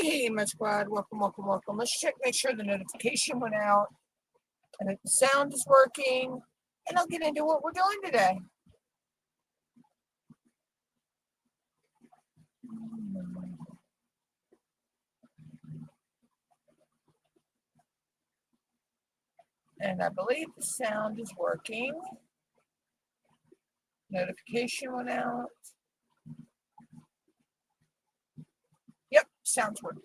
Hey, my squad, welcome, welcome, welcome. Let's check, make sure the notification went out and that the sound is working, and I'll get into what we're doing today. And I believe the sound is working. Notification went out. Yep, sound's working.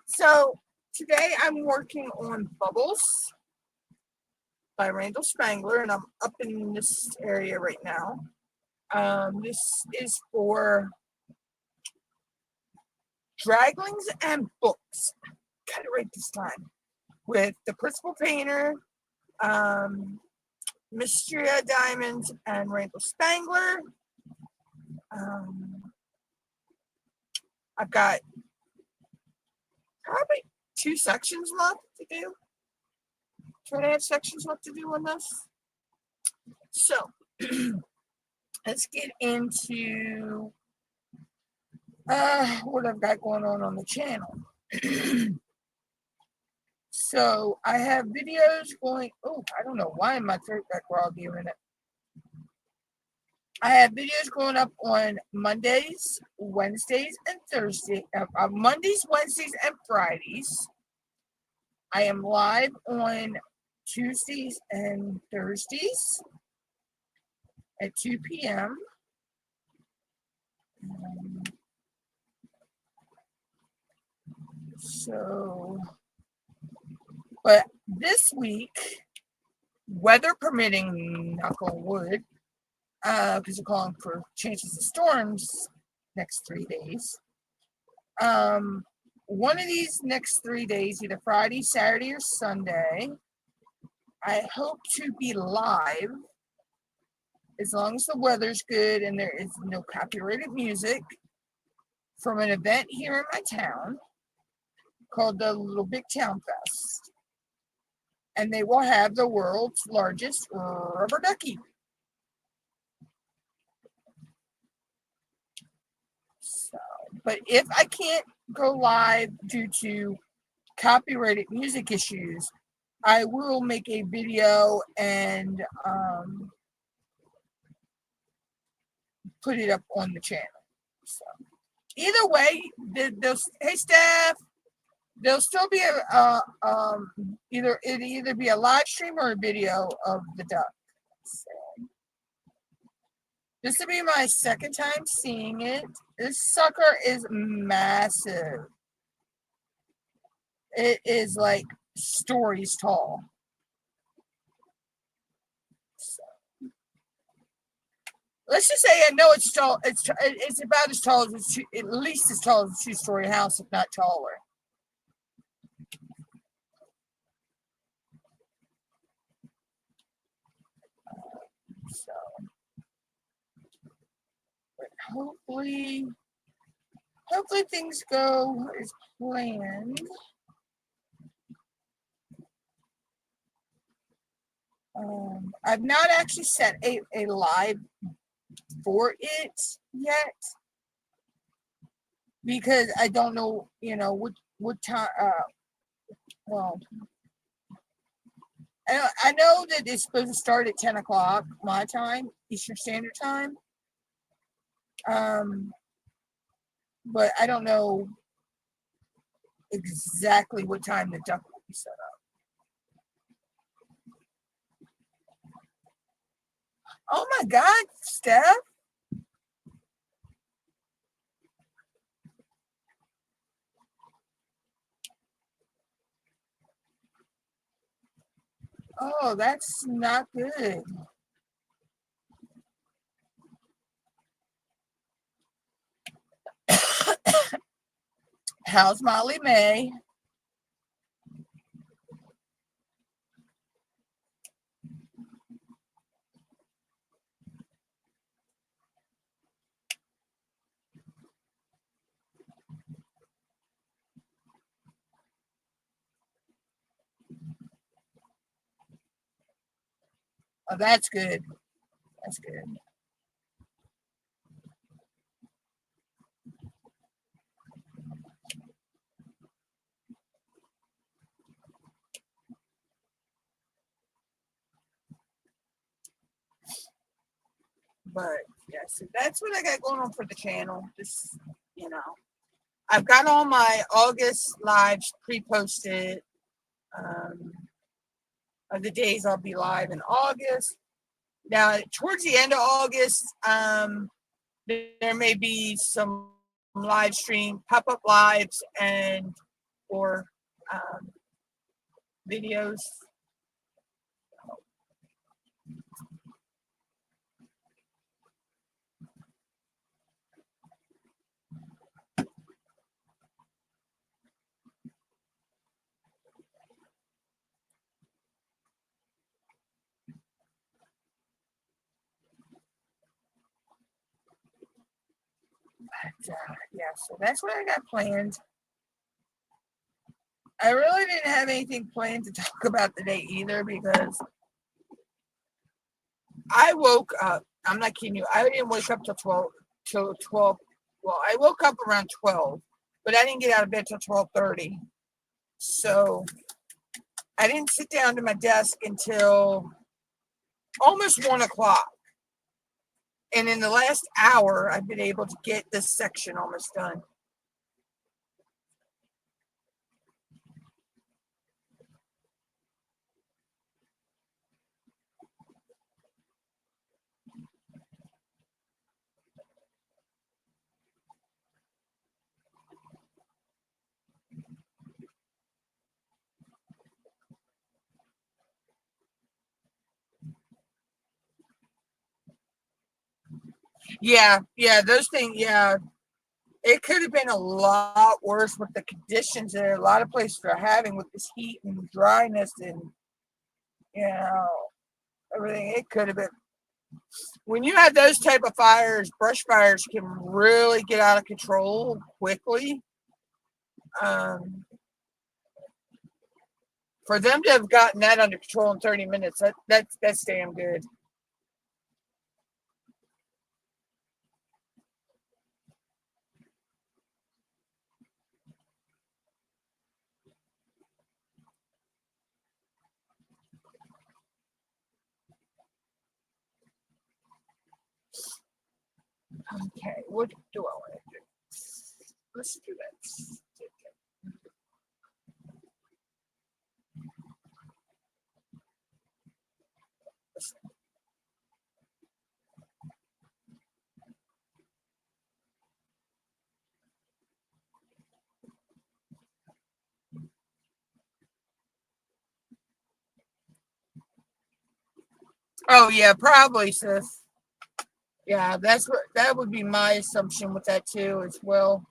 So today I'm working on Bubbles by Randall Spangler, and I'm up in this area right now. This is for Draglings and Books. Got it right this time. With the principal painter, Mystria Diamonds, and Randall Spangler. I've got probably 2 sections left to do. 2.5 sections left to do on this. So let's get into what I've got going on the channel. So I have videos going. Oh, I don't know why my throat got groggy a minute. I have videos going up on Mondays, Wednesdays, and Thursdays. Mondays, Wednesdays, and Fridays. I am live on Tuesdays and Thursdays at 2 p.m. But this week, weather permitting, knock on wood, because we're calling for chances of storms next 3 days. One of these next 3 days, either Friday, Saturday, or Sunday, I hope to be live as long as the weather's good and there is no copyrighted music from an event here in my town called the Little Big Town Fest. And they will have the world's largest rubber ducky. So, but if I can't go live due to copyrighted music issues, I will make a video and put it up on the channel. So either way, hey Steph, there'll still be either be a live stream or a video of the duck. So, this will be my second time seeing it. This sucker is massive. It is like stories tall. So, let's just say I know it's tall. It's about as tall as at least as tall as a 2-story house, if not taller. So, but hopefully things go as planned. I've not actually set a live for it yet because I don't know, what time. Well, I know that it's supposed to start at 10 o'clock my time, Eastern Standard Time. But I don't know exactly what time the duck will be set up. Oh my God, Steph. Oh, that's not good. How's Molly May? Oh, that's good. That's good. But yeah, so that's what I got going on for the channel. Just, you know, I've got all my August lives pre-posted um, of the days I'll be live in August. Now, towards the end of August, there may be some live stream pop-up lives and or um, videos. But, yeah, so that's what I got planned. I really didn't have anything planned to talk about today either because I woke up. I'm not kidding you. I didn't wake up till 12. Well, I woke up around 12, but I didn't get out of bed till 12:30. So I didn't sit down to my desk until almost 1 o'clock. And in the last hour, I've been able to get this section almost done. Yeah, those things, yeah. It could have been a lot worse with the conditions that a lot of places are having with this heat and dryness and, you know, everything. It could have been. When you have those type of fires, brush fires can really get out of control quickly. Um, for them to have gotten that under control in 30 minutes, that's damn good. Okay, what do I want to do? Let's do that. Oh yeah, probably, sis. Yeah, that would be my assumption with that too as well.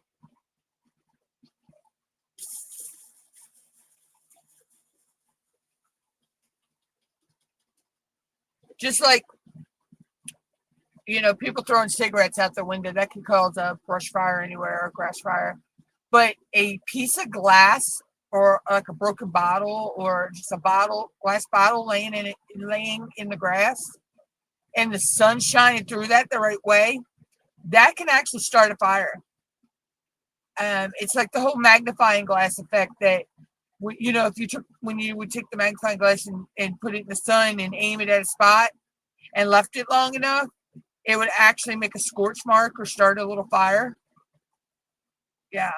Just like, people throwing cigarettes out the window, that can cause a brush fire anywhere or grass fire. But a piece of glass or like a broken bottle or just a glass bottle laying in the grass and the sun shining through that the right way, that can actually start a fire. It's like the whole magnifying glass effect that, if when you would take the magnifying glass and put it in the sun and aim it at a spot and left it long enough, it would actually make a scorch mark or start a little fire. Yeah.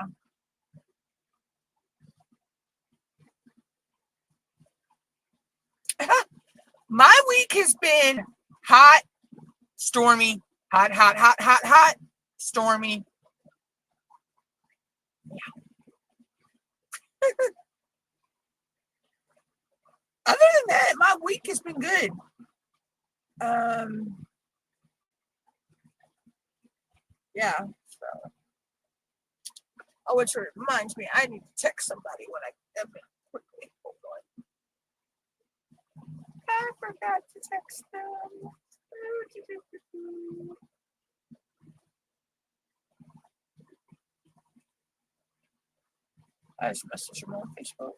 My week has been hot, stormy, hot, hot, hot, hot, hot, stormy. Yeah. Other than that, my week has been good. Um, yeah. So, which reminds me, I need to text somebody when I get them quickly. Hold on. I forgot to text them. I just messaged them on Facebook.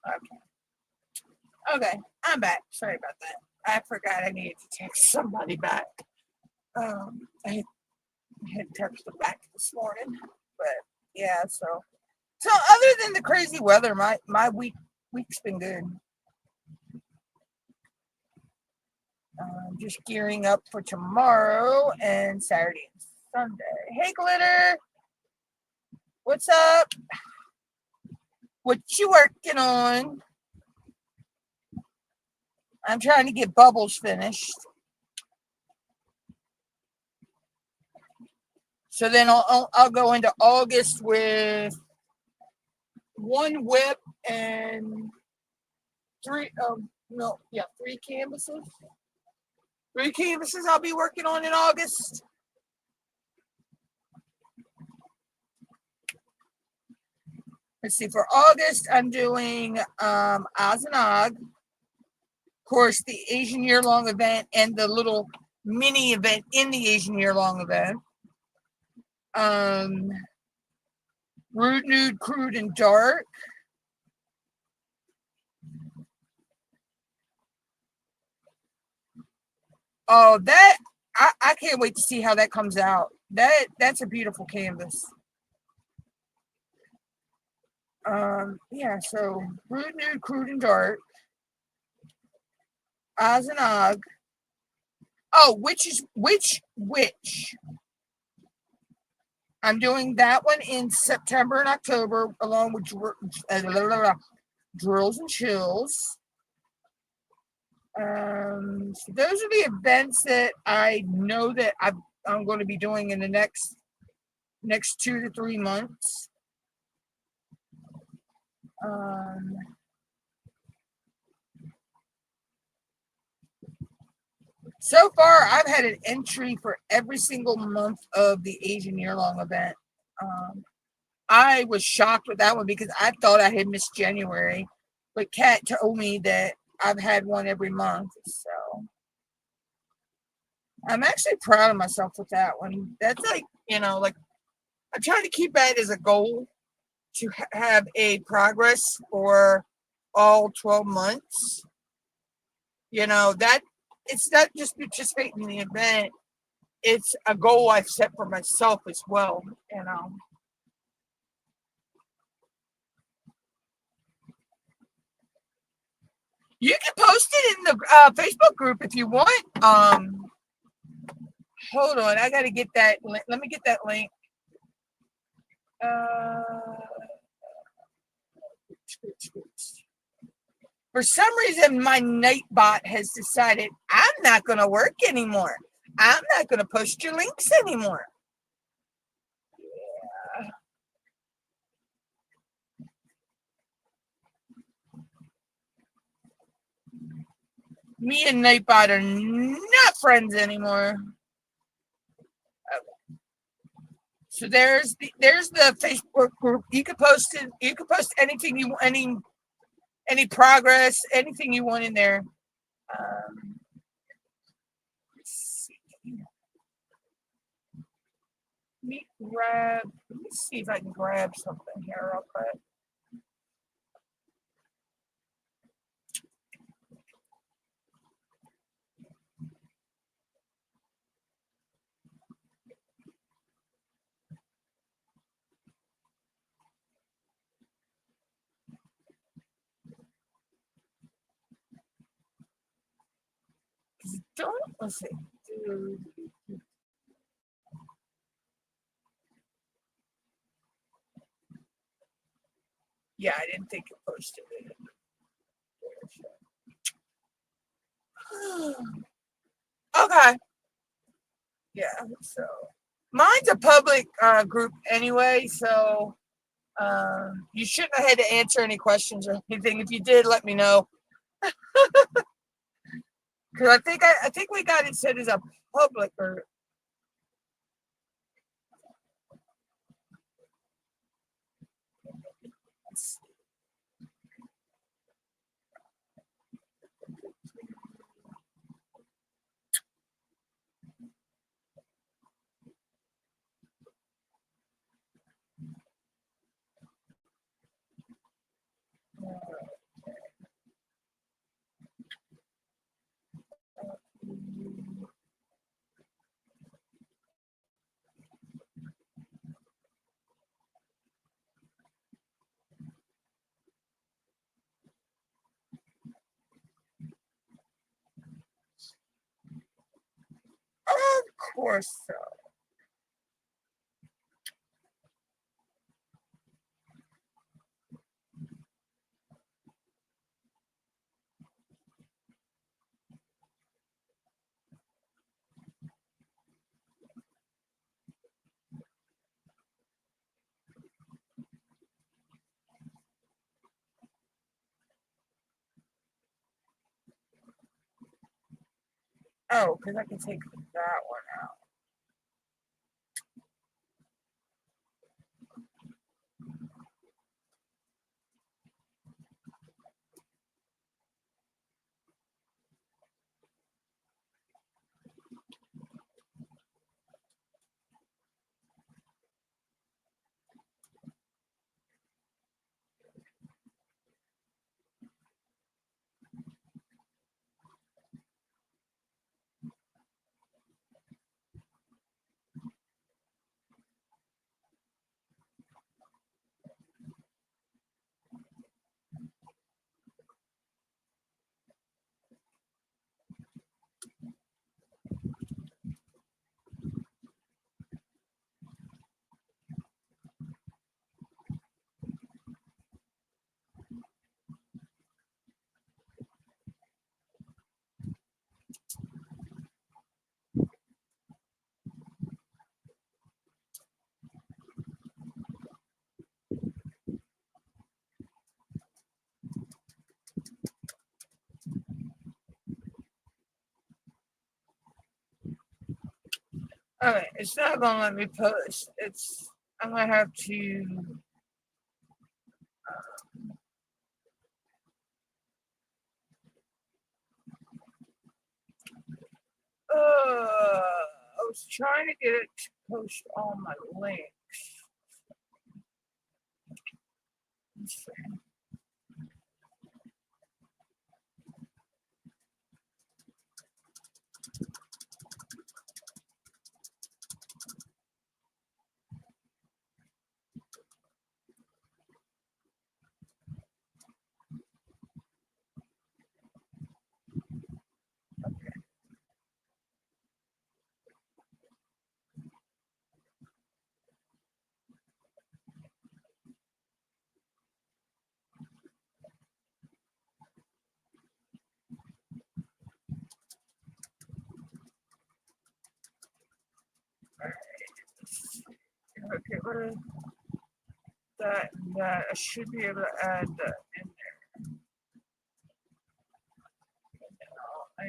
Okay. Okay. I'm back. Sorry about that. I forgot I needed to text somebody back. I had texted them back this morning. But yeah, so other than the crazy weather, my week's been good. Just gearing up for tomorrow and Saturday and Sunday. Hey, Glitter, what's up? What you working on? I'm trying to get bubbles finished. So then I'll go into August with one WIP and three canvases. Three canvases I'll be working on in August. Let's see, for August, I'm doing Oz and Og. Of course, the Asian year-long event and the little mini event in the Asian year-long event. Rude, Nude, Crude, and Dark. Oh, that I can't wait to see how that comes out. That's a beautiful canvas. Yeah, so Rude, Nude, Crude, and Dark. Oz and Og. Oh, which? I'm doing that one in September and October, along with Drills and Chills. So those are the events that I know that I'm going to be doing in the next 2 to 3 months. So far, I've had an entry for every single month of the Asian year-long event. I was shocked with that one because I thought I had missed January, but Kat told me that I've had one every month. So I'm actually proud of myself with that one. That's like I'm trying to keep that as a goal to have a progress for all 12 months. That it's not just participating in the event, it's a goal I've set for myself as well. You can post it in the Facebook group if you want. Hold on, I got to get that. Let me get that link. For some reason, my Nightbot has decided I'm not going to work anymore. I'm not going to post your links anymore. Yeah. Me and Nightbot are not friends anymore. Okay. So there's the Facebook group. You can post it. You can post anything you want, any progress, anything you want in there. Let's see. Let me see if I can grab something here real quick. Let's see. Yeah, I didn't think it posted it. Okay. Yeah, so mine's a public group anyway, so you shouldn't have had to answer any questions or anything. If you did, let me know. Because I think we got it set as a public or course. So. Oh, because I can take that one out. Okay, it's not gonna let me post. I'm gonna have to. I was trying to get it to post all my links. Okay, what is that? That I should be able to add that in there. I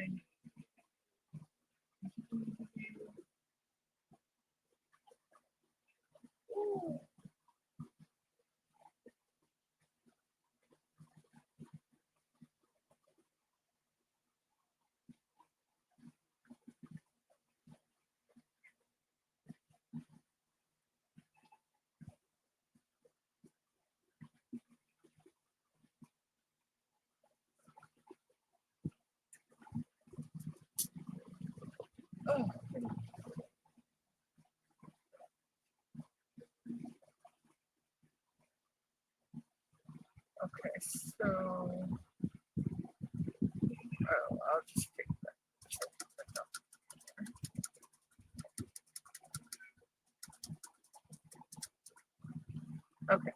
oh, okay, so I'll just take that. Okay.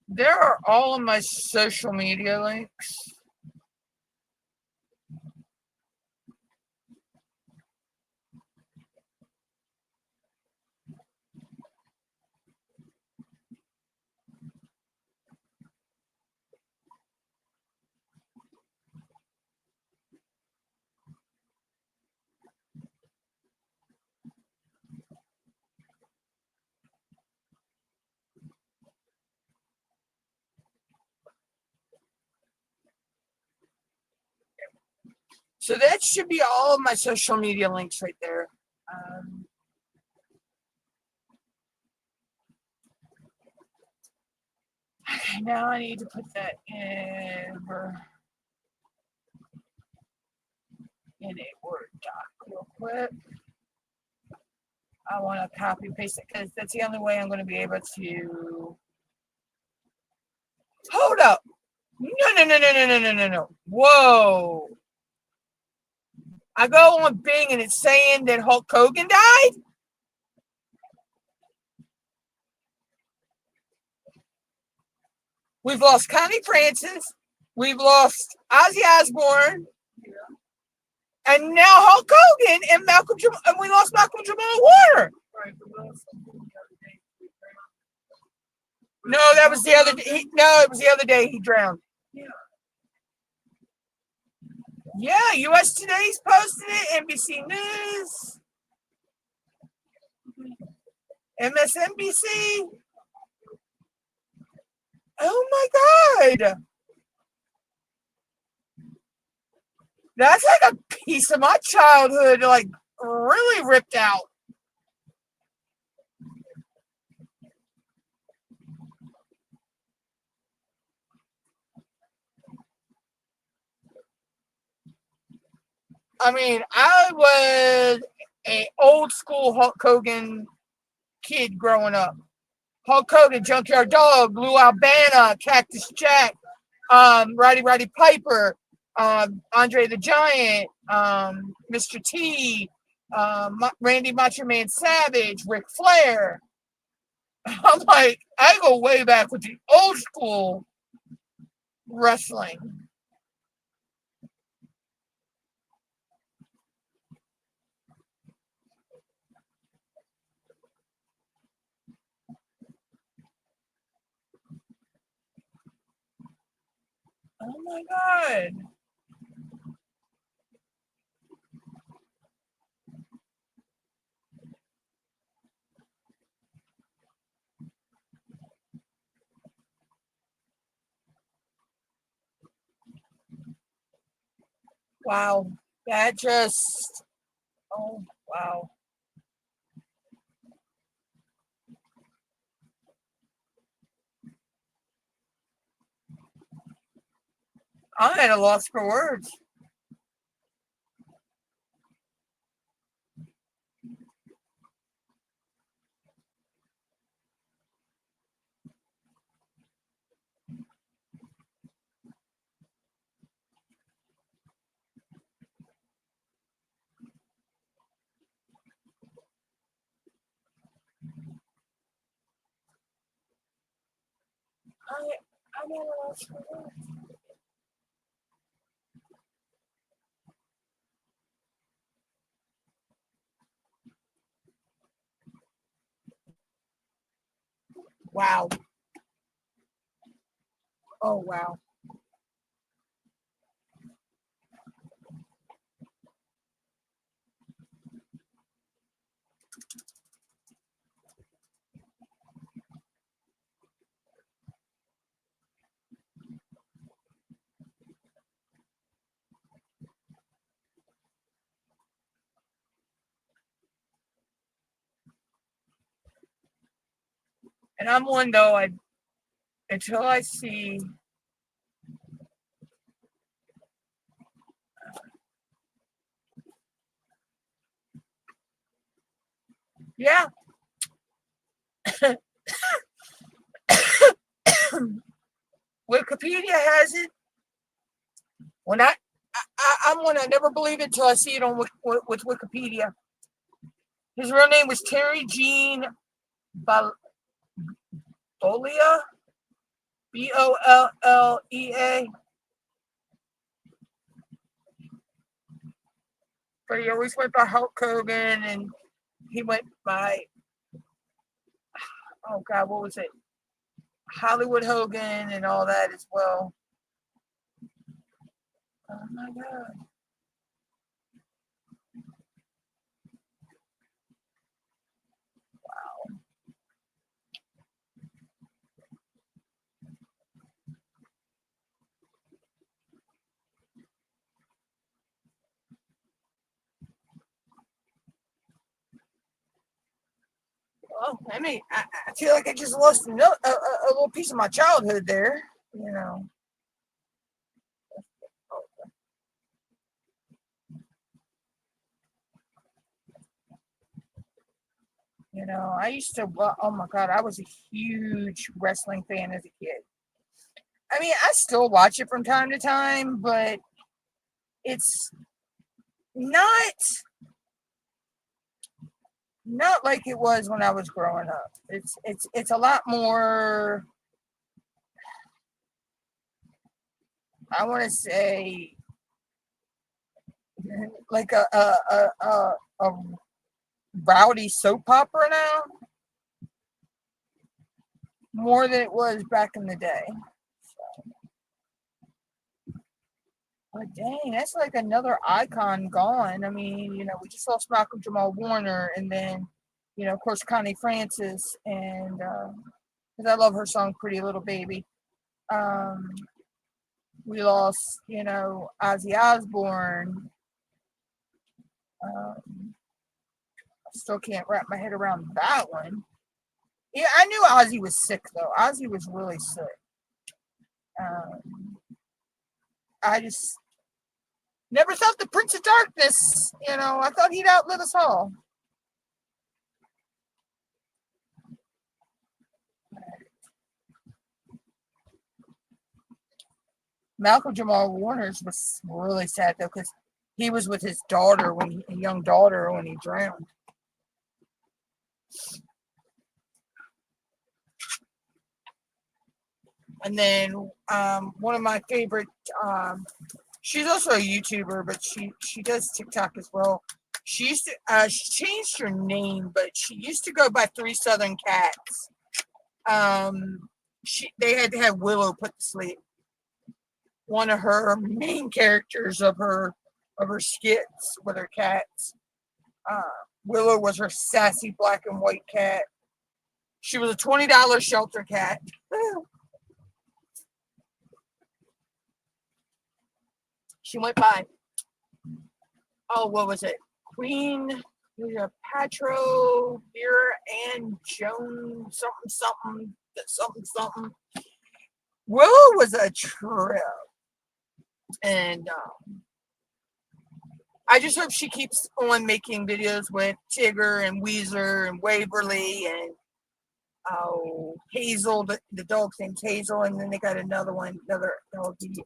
There are all of my social media links. So that should be all of my social media links right there. Okay, now I need to put that in a Word doc real quick. I want to copy paste it because that's the only way I'm going to be able to. Hold up! No! Whoa! I go on Bing and it's saying that Hulk Hogan died. We've lost Connie Francis. We've lost Ozzy Osbourne. And now Hulk Hogan and and we lost Malcolm Jamal Warner. No, that was the other day. No, it was the other day he drowned. Yeah, US Today's posted it, NBC News, MSNBC. Oh my God. That's like a piece of my childhood, like really ripped out. I mean, I was a old school Hulk Hogan kid growing up. Hulk Hogan, Junkyard Dog, Lou Albano, Cactus Jack, Roddy Piper, Andre the Giant, Mr. T, Randy Macho Man Savage, Ric Flair. I'm like, I go way back with the old school wrestling. Oh my God. Wow. That just, oh, wow. I'm at a loss for words. I'm at a loss for words. Wow. Oh, wow. And I'm one though, until I see, yeah, Wikipedia has it. When I'm one, I never believe it till I see it on with Wikipedia. His real name was Terry Jean Bollea, Bollea. But he always went by Hulk Hogan, and he went by, oh God, what was it? Hollywood Hogan and all that as well. Oh my God. Well, I mean, I feel like I just lost a little piece of my childhood there, you know. You know, I used to, oh my God, I was a huge wrestling fan as a kid. I mean, I still watch it from time to time, but it's, not like it was when I was growing up. It's a lot more, I want to say, like a rowdy soap opera now, more than it was back in the day. But dang, that's like another icon gone. I mean, we just lost Malcolm Jamal Warner, and then, of course, Connie Francis, and because I love her song "Pretty Little Baby." Um, we lost, Ozzy Osbourne. I still can't wrap my head around that one. Yeah, I knew Ozzy was sick though. Ozzy was really sick. I just never thought the Prince of Darkness, I thought he'd outlive us all. Malcolm Jamal Warner's was really sad though, because he was with his daughter a young daughter when he drowned. And then one of my favorite, she's also a YouTuber, but she does TikTok as well. She used to she changed her name, but she used to go by Three Southern Cats. They had to have Willow put to sleep. One of her main characters of her skits with her cats. Willow was her sassy black and white cat. She was a $20 shelter cat. She went by, what was it? Queen Patro, Vera Ann Jones, something. Willow was a trip. And I just hope she keeps on making videos with Tigger and Weezer and Waverly and Hazel. The dog's name's Hazel, and then they got another doggy.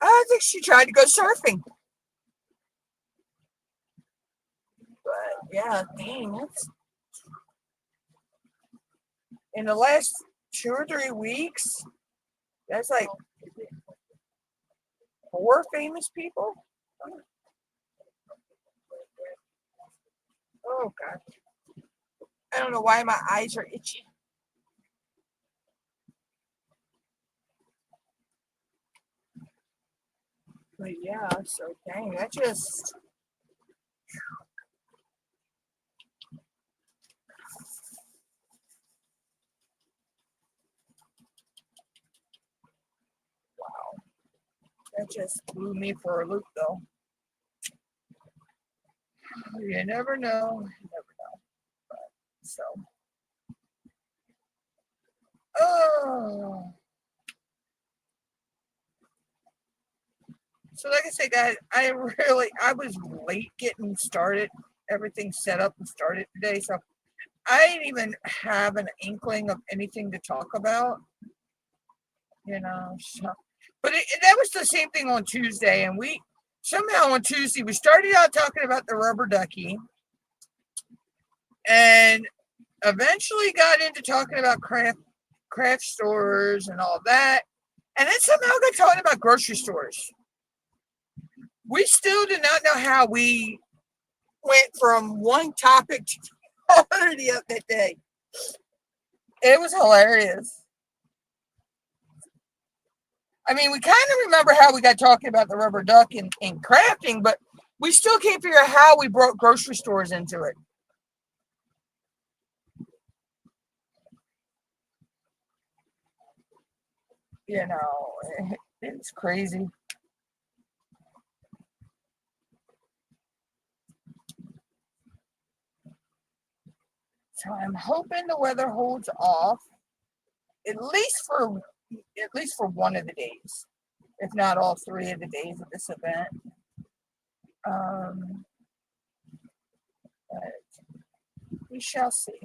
I think she tried to go surfing. But yeah, dang, that's in the last 2 or 3 weeks. That's like 4 famous people. Oh God, I don't know why my eyes are itchy. But yeah, so dang, that just. Wow. That just blew me for a loop, though. You never know. So. Oh. So, like I said, guys, I was late getting started, everything set up and started today. So, I didn't even have an inkling of anything to talk about. So, but that was the same thing on Tuesday, and somehow on Tuesday we started out talking about the rubber ducky, and eventually got into talking about craft stores and all that, and then somehow got talking about grocery stores. We still do not know how we went from one topic to the other day. It was hilarious. I mean, we kind of remember how we got talking about the rubber duck and crafting, but we still can't figure out how we brought grocery stores into it. It's crazy. So I'm hoping the weather holds off at least for one of the days, if not all 3 of the days of this event. but we shall see.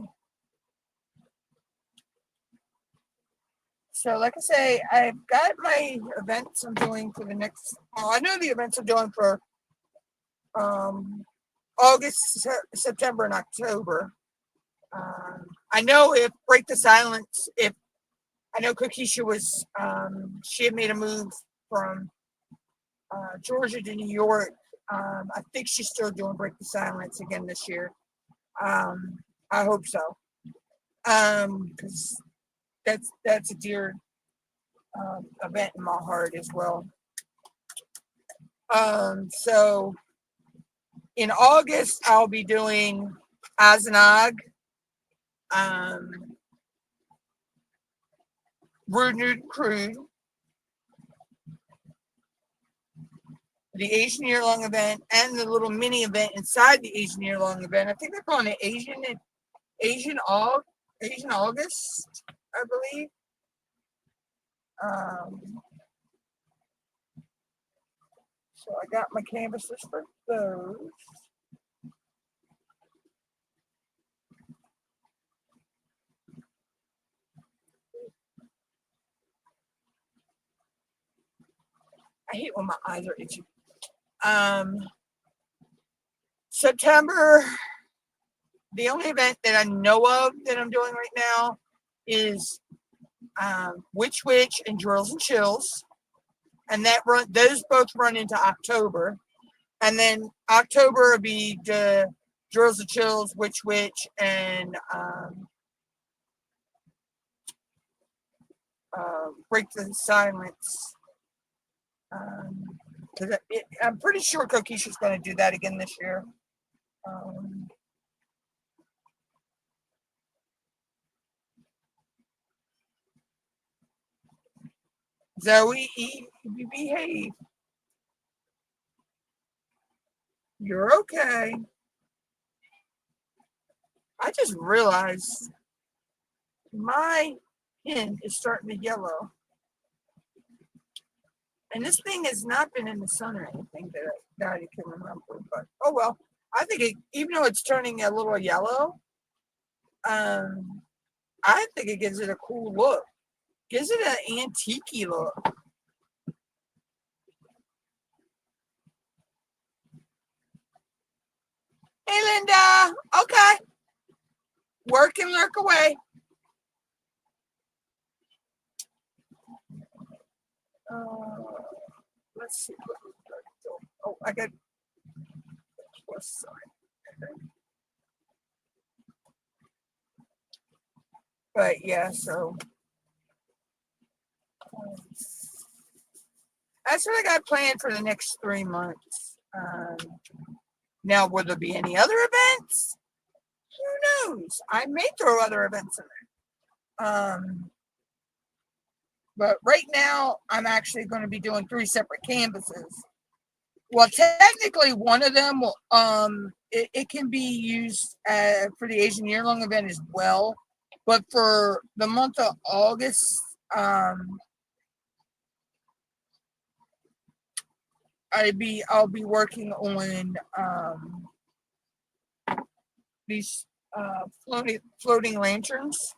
So, like I say, I've got my events I'm doing for the next. Well, I know the events I'm doing for August, September, and October. I know if Break the Silence, if I know Kokisha was, she had made a move from Georgia to New York. I think she's still doing Break the Silence again this year. I hope so, because that's a dear event in my heart as well. So in August, I'll be doing Azanog, Rude Nude Crude, the Asian Year-Long event, and the little mini event inside the Asian Year-Long event. I think they're calling it Asian August, I believe. So I got my canvases for those. I hate when my eyes are itchy. September, the only event that I know of that I'm doing right now is Witch and Drills and Chills, and those both run into October, and then October will be the Drills and Chills, Witch, and Break the Silence. I'm pretty sure Kokisha's going to do that again this year. Zoe, you behave. You're okay. I just realized my pin is starting to yellow. And this thing has not been in the sun or anything that I can remember. But oh well. I think even though it's turning a little yellow, I think it gives it a cool look. Gives it an antique look. Hey, Linda. Okay. Work and lurk away. Let's see. Oh, I got plus sign. But yeah, so that's what I got planned for the next 3 months. Now, will there be any other events? Who knows? I may throw other events in there. But right now, I'm actually going to be doing 3 separate canvases. Well, technically, one of them will, it can be used for the Asian Year-Long event as well. But for the month of August, I'll be working on these floating lanterns.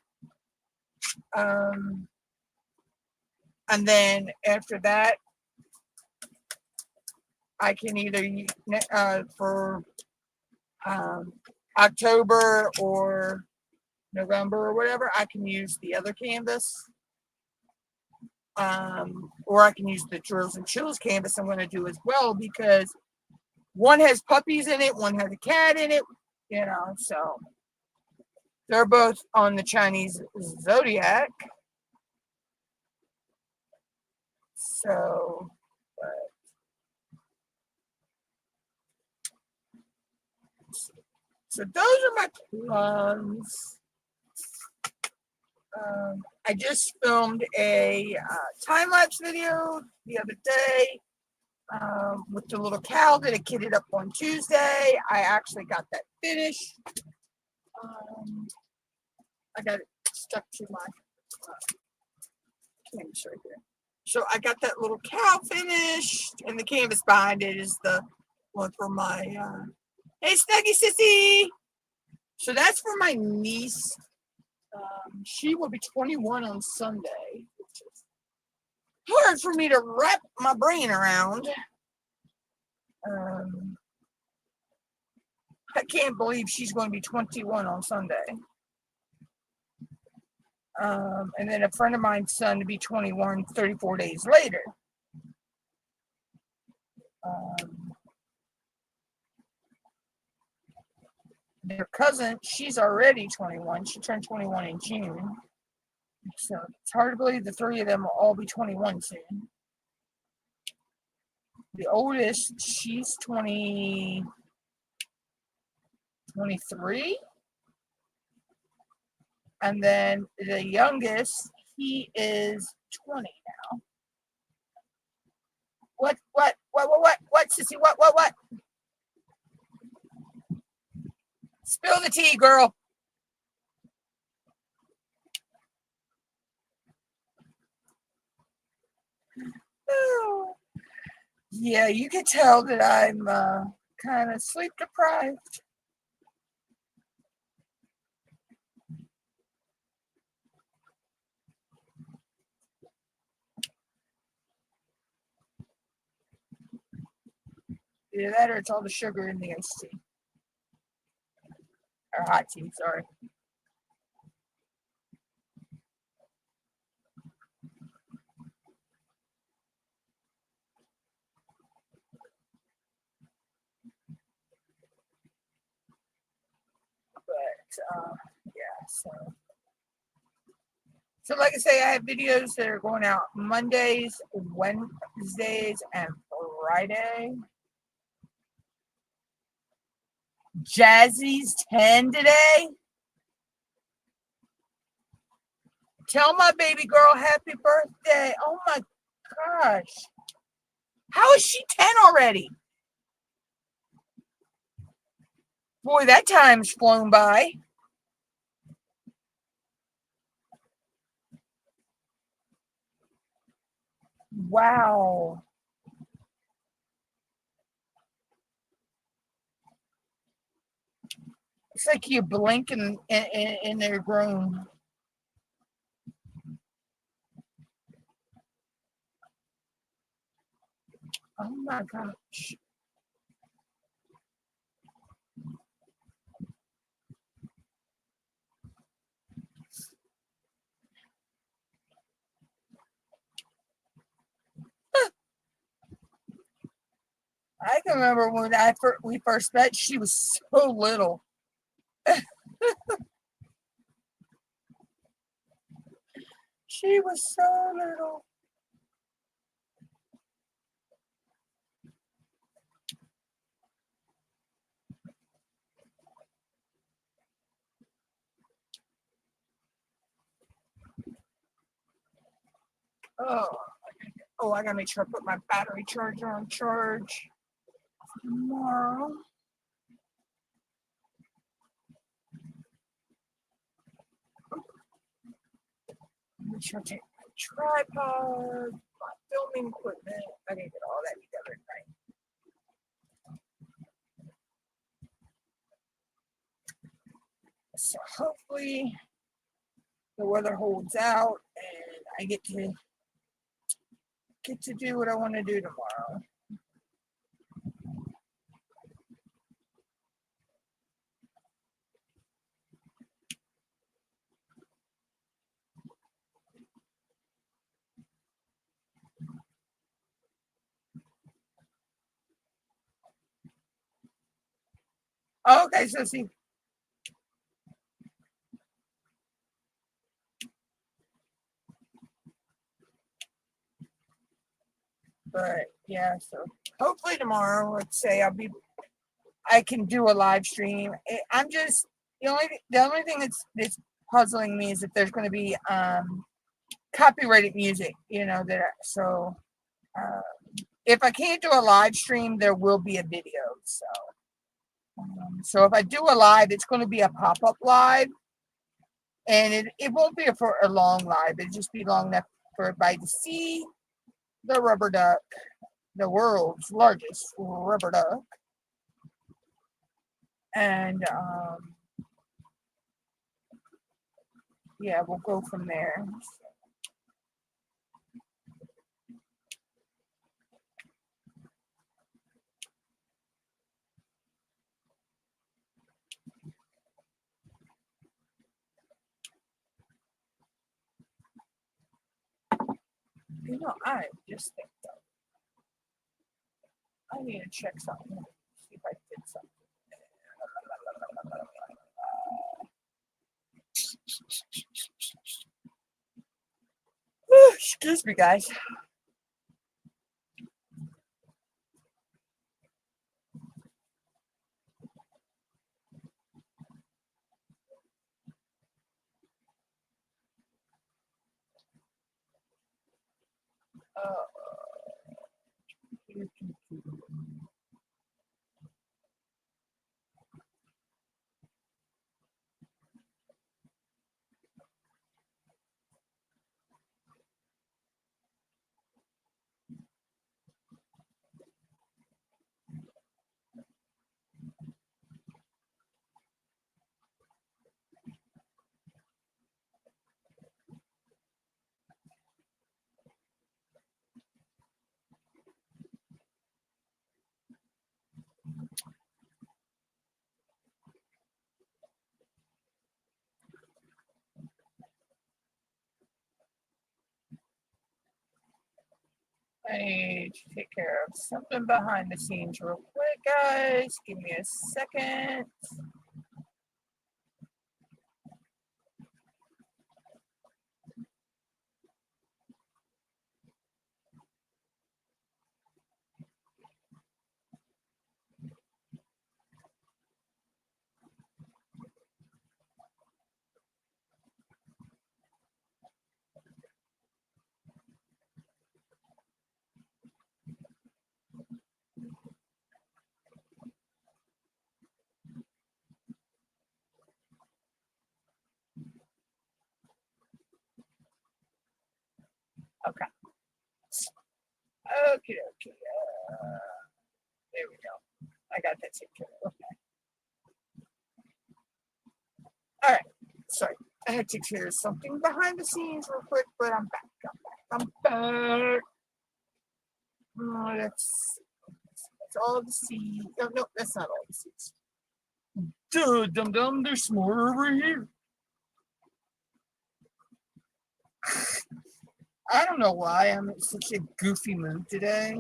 And then after that, I can either for October or November or whatever, I can use the other canvas. Or I can use the Drills and Chills canvas I'm going to do as well, because one has puppies in it, one has a cat in it, so they're both on the Chinese zodiac. So, those are my plans. I just filmed a time-lapse video the other day with the little cow that I kitted up on Tuesday. I actually got that finished. I got it stuck to my canvas right here. So I got that little cow finished, and the canvas behind it is the one for my hey Snuggy Sissy. So that's for my niece. She will be 21 on Sunday. Hard for me to wrap my brain around. I can't believe she's going to be 21 on Sunday. And then a friend of mine's son to be 21 34 days later. Their cousin, she's already 21. She turned 21 in June. So it's hard to believe the three of them will all be 21 soon. The oldest, she's 23. And then the youngest, he is 20 now. What, sissy? What? Spill the tea, girl. Oh. Yeah, you can tell that I'm kind of sleep deprived. Either that or it's all the sugar in the iced tea. Or hot tea, sorry. But yeah, so like I say, I have videos that are going out Mondays, Wednesdays, and Friday. Jazzy's 10 today. Tell my baby girl happy birthday. Oh my gosh. How is she 10 already? Boy, that time's flown by. Wow. It's like you blink and they're grown. Oh my gosh. I can remember when we first met, she was so little. She was so little. Oh, I gotta make sure I put my battery charger on charge tomorrow. Make sure I take my tripod, my filming equipment. I gotta get all that together tonight. So hopefully the weather holds out and I get to do what I want to do tomorrow. Okay, so see. But yeah, so hopefully tomorrow, let's say I can do a live stream. I'm just the only thing that's puzzling me is if there's going to be copyrighted music, so if I can't do a live stream, there will be a video. So if I do a live, it's going to be a pop-up live, and it won't be for a long live. It'll just be long enough for everybody to see the rubber duck, the world's largest rubber duck. And yeah, we'll go from there. You know, I just think that I need to check something. See if I did something. Excuse me, guys. I need to take care of something behind the scenes real quick, guys. Give me a second. Okay. Okay, okay. There we go. I got that taken care of. Okay. All right. Sorry. I had to take care of something behind the scenes real quick, but I'm back. I'm back. I'm back. Oh, that's all the seeds. Oh, no, that's not all the seeds. Duh, dum dum, there's more over here. I don't know why I'm in such a goofy mood today.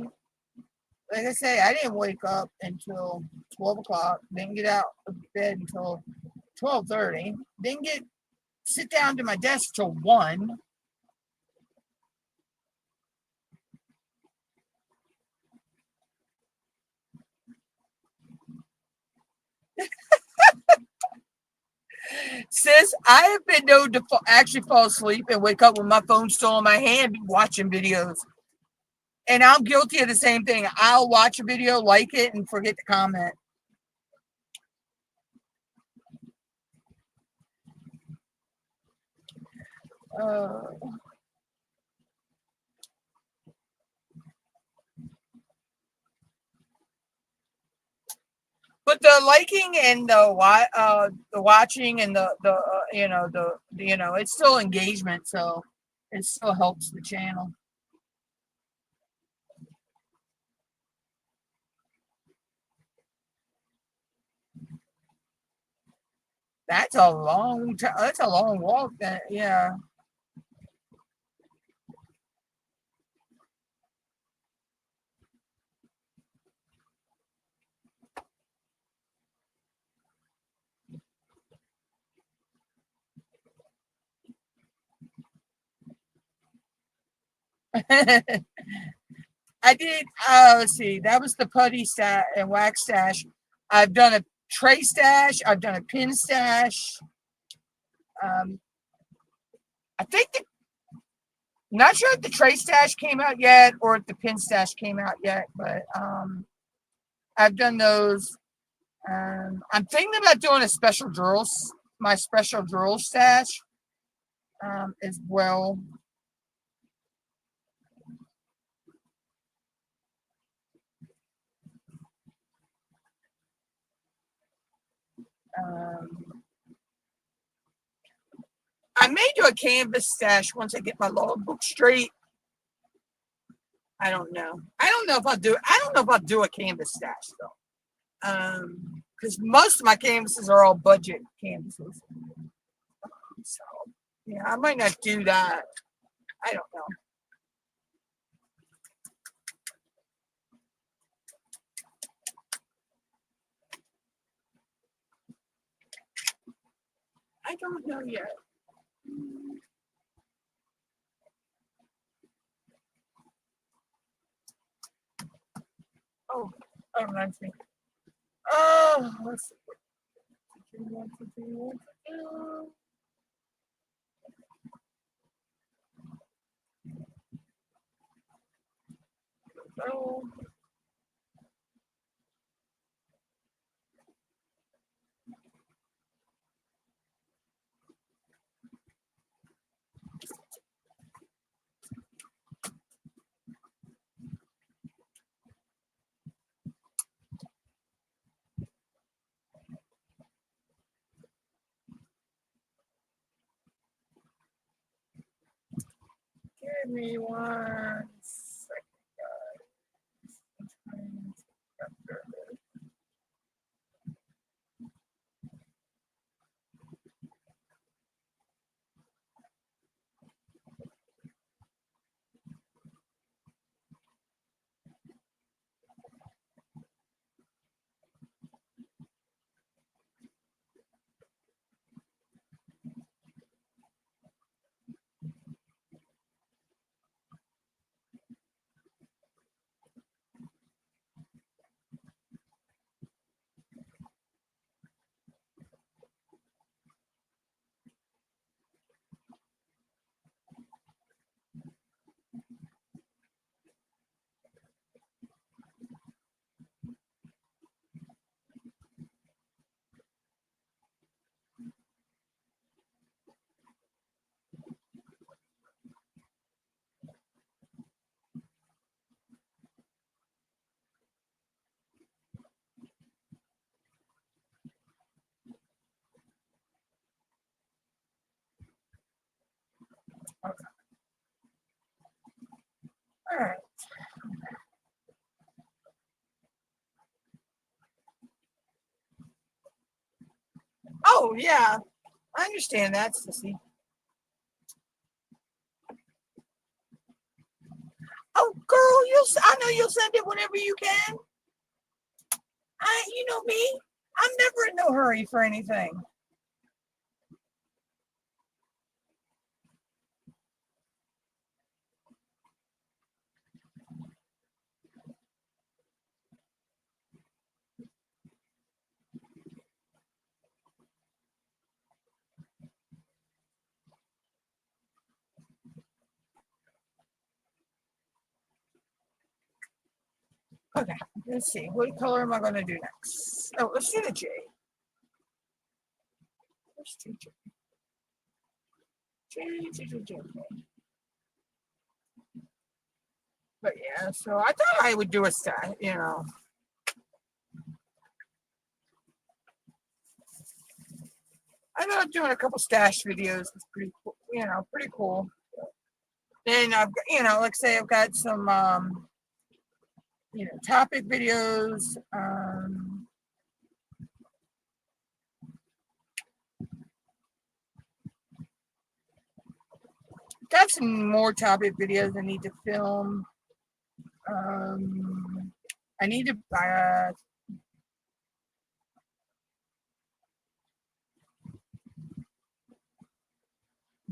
Like I say, I didn't wake up until 12 o'clock. Didn't get out of bed until 12:30. Didn't get sit down to my desk till 1. Sis, I have been known to actually fall asleep and wake up with my phone still in my hand watching videos. And I'm guilty of the same thing. I'll watch a video, like it, and forget to comment. Uh, but the liking and the watching and it's still engagement, so it still helps the channel. That's a long time. That's a long walk. That yeah. I did. Let's see. That was the putty stash and wax stash. I've done a tray stash. I've done a pin stash. Um, I think not sure if the tray stash came out yet or if the pin stash came out yet, but I've done those. I'm thinking about doing a special drills, my special drill stash as well. Um, I may do a canvas stash once I get my logbook straight. I don't know. I don't know if I'll do it. I don't know if I'll do a canvas stash though. Because most of my canvases are all budget canvases. So yeah, I might not do that. I don't know. I don't know yet. Oh, that reminds me. Oh, let's see. What do you want to do? Oh. Give me 1 second, guys. Okay. All right. Oh yeah, I understand that, Sissy. Oh, girl, I know you'll send it whenever you can. You know me. I'm never in no hurry for anything. Okay, let's see. What color am I going to do next? Oh, let's do the J. Let's do J. J. But yeah, so I thought I would do a stash, I thought doing a couple stash videos is pretty cool, pretty cool. Then I've got, like say I've got some, topic videos. Got some more topic videos I need to film. I need to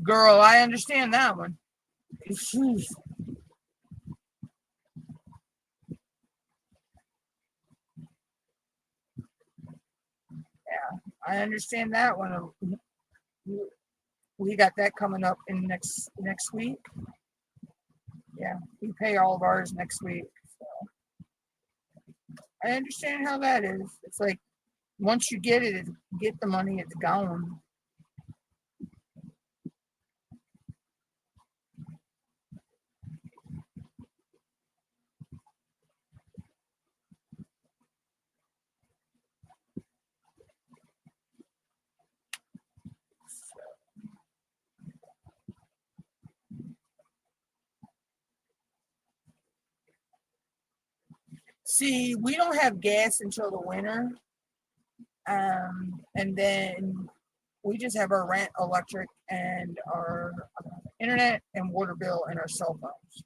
girl, I understand that one. Yeah, I understand that one. We got that coming up in next week. Yeah, we pay all of ours next week. So I understand how that is. It's like once you get it, get the money, it's gone. See, we don't have gas until the winter. And then we just have our rent, electric, and our internet and water bill and our cell phones.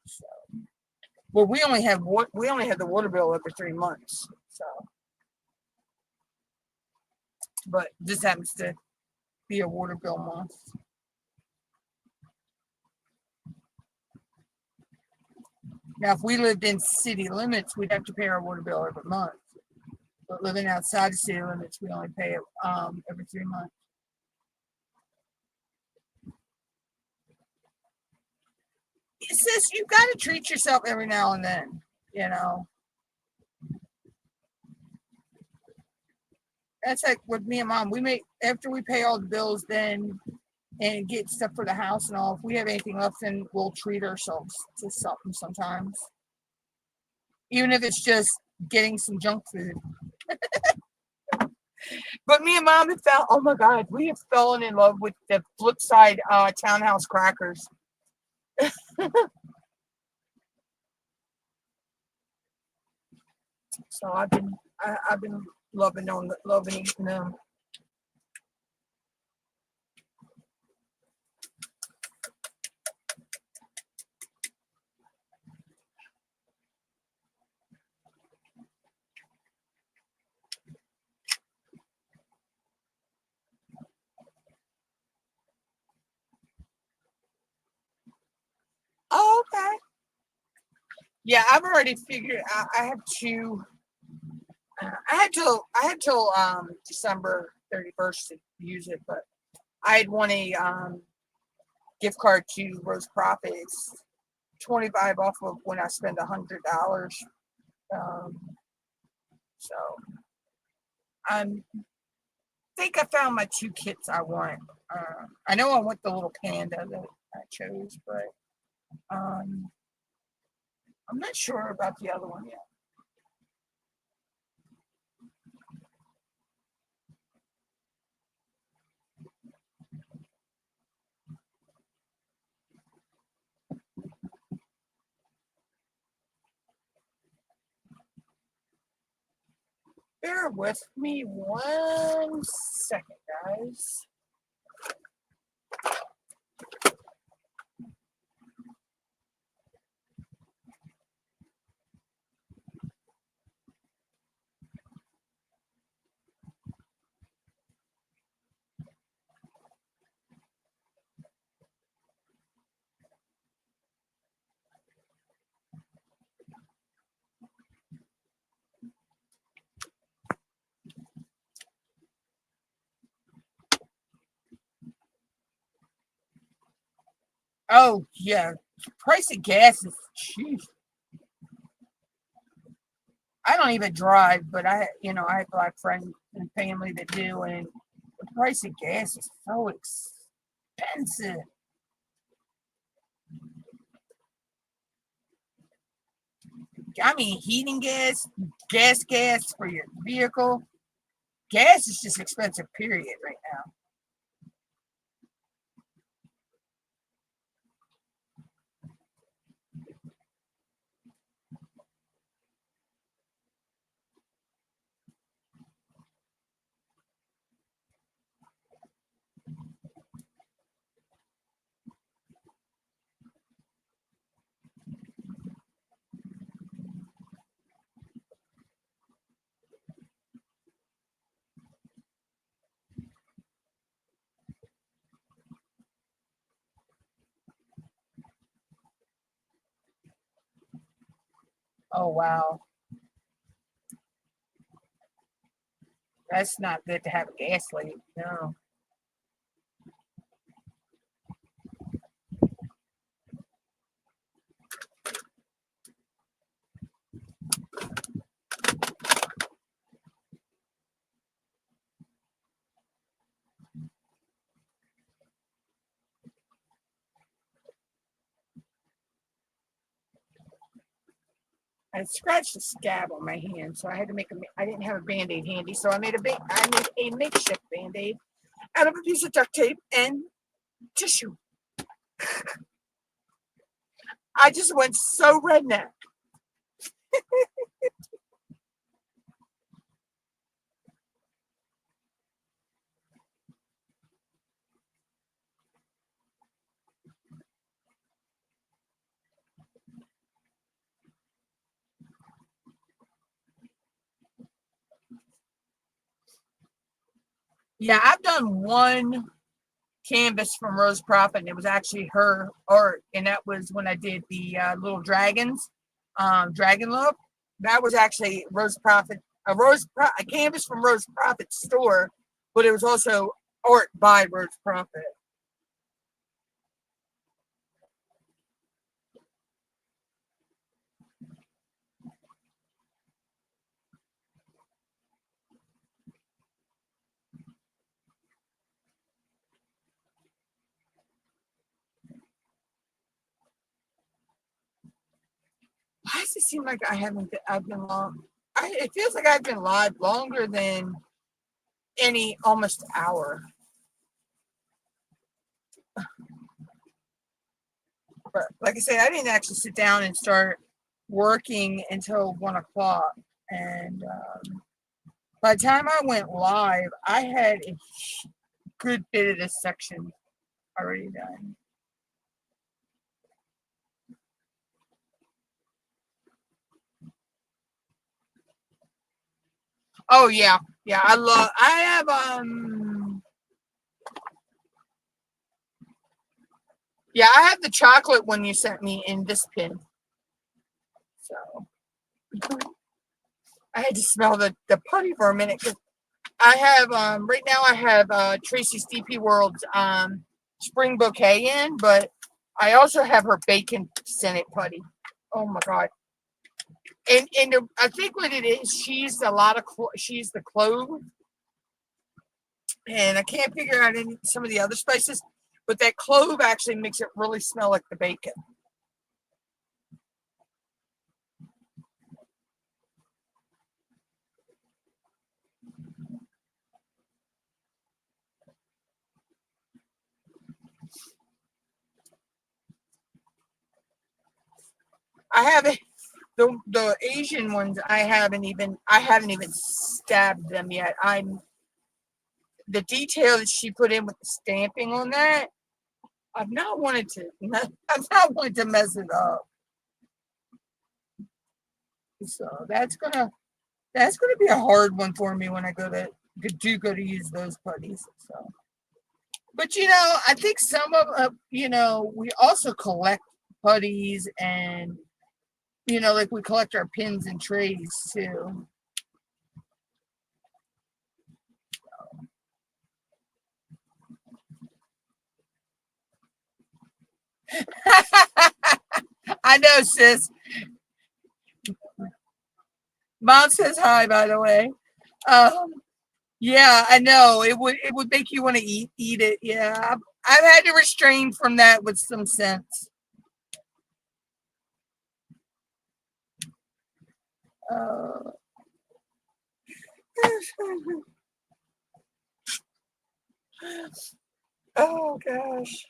So, well, we only have the water bill every 3 months. So, but this happens to be a water bill month. Now, if we lived in city limits, we'd have to pay our water bill every month. But living outside the city limits, we only pay it every 3 months. It says you got to treat yourself every now and then, you know. That's like with me and mom. We make after we pay all the bills, then and get stuff for the house and all. If we have anything left, then we'll treat ourselves to something sometimes, even if it's just getting some junk food. But me and mom have found, oh my God, we have fallen in love with the Flipside Townhouse crackers. So I've been loving eating them. Oh, okay. Yeah, I've already figured. I have to. I had till December 31st to use it, but I had won a gift card to Rose Profit. It's 25 off of when I spend $100. Um, so I think I found my two kits I want. I know I want the little panda that I chose, but I'm not sure about the other one yet. Bear with me 1 second, guys. Oh yeah, price of gas is cheap. I don't even drive, but I have like friends and family that do, and the price of gas is so expensive. I mean, heating gas for your vehicle. Gas is just expensive, period, right now. Oh wow, that's not good to have a gas leak. No. I scratched a scab on my hand, so I had to make a. I didn't have a band-aid handy, so I made a makeshift band-aid out of a piece of duct tape and tissue. I just went so redneck. Yeah, I've done one canvas from Rose Prophet, and it was actually her art, and that was when I did the little dragons, dragon look. That was actually Rose Prophet, a canvas from Rose Prophet's store, but it was also art by Rose Prophet. Why does it seem like I've been long? It feels like I've been live longer than any almost hour. But like I said, I didn't actually sit down and start working until 1 o'clock. And by the time I went live, I had a good bit of this section already done. Oh yeah, yeah. I have yeah, I have the chocolate one you sent me in this pin. So I had to smell the putty for a minute because I have right now I have Tracy's DP World's spring bouquet in, but I also have her bacon scented putty. Oh my god. And I think what it is, she's she's the clove, and I can't figure out some of the other spices, but that clove actually makes it really smell like the bacon. I haven't the Asian ones. I haven't even stabbed them yet. I'm the detail that she put in with the stamping on that. I've not wanted to. I've not wanted to mess it up. So that's gonna be a hard one for me when I go to use those putties. So, but I think some of we also collect putties, and like we collect our pins and trays too. I know, sis. Mom says hi, by the way. Um, yeah, I know. It would make you want to eat it. Yeah, I've had to restrain from that with some sense. Uh, oh gosh.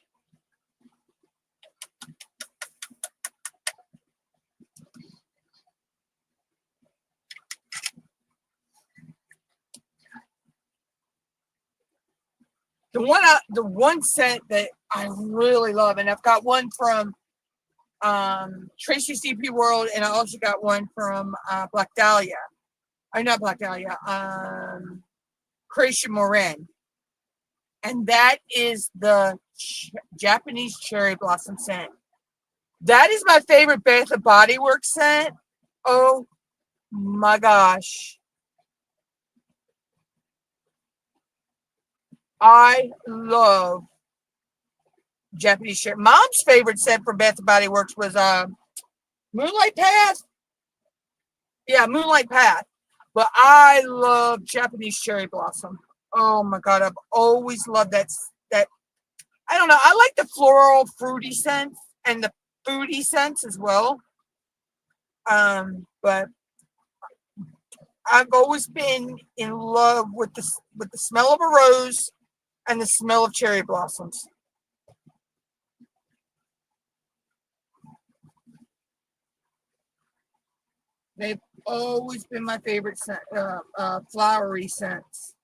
The one scent that I really love, and I've got one from Tracy's DP World, and I also got one from Black Dahlia. I'm not Black Dahlia. Croatia Morin, and that is the Japanese cherry blossom scent. That is my favorite Bath and Body Works scent. Oh my gosh. I love Japanese cherry. Mom's favorite scent from Bath and Body Works was Moonlight Path. Yeah, Moonlight Path. But I love Japanese cherry blossom. Oh my god, I've always loved that. I don't know. I like the floral fruity scents and the foodie scents as well. But I've always been in love with the smell of a rose and the smell of cherry blossoms. They've always been my favorite scent, flowery scents.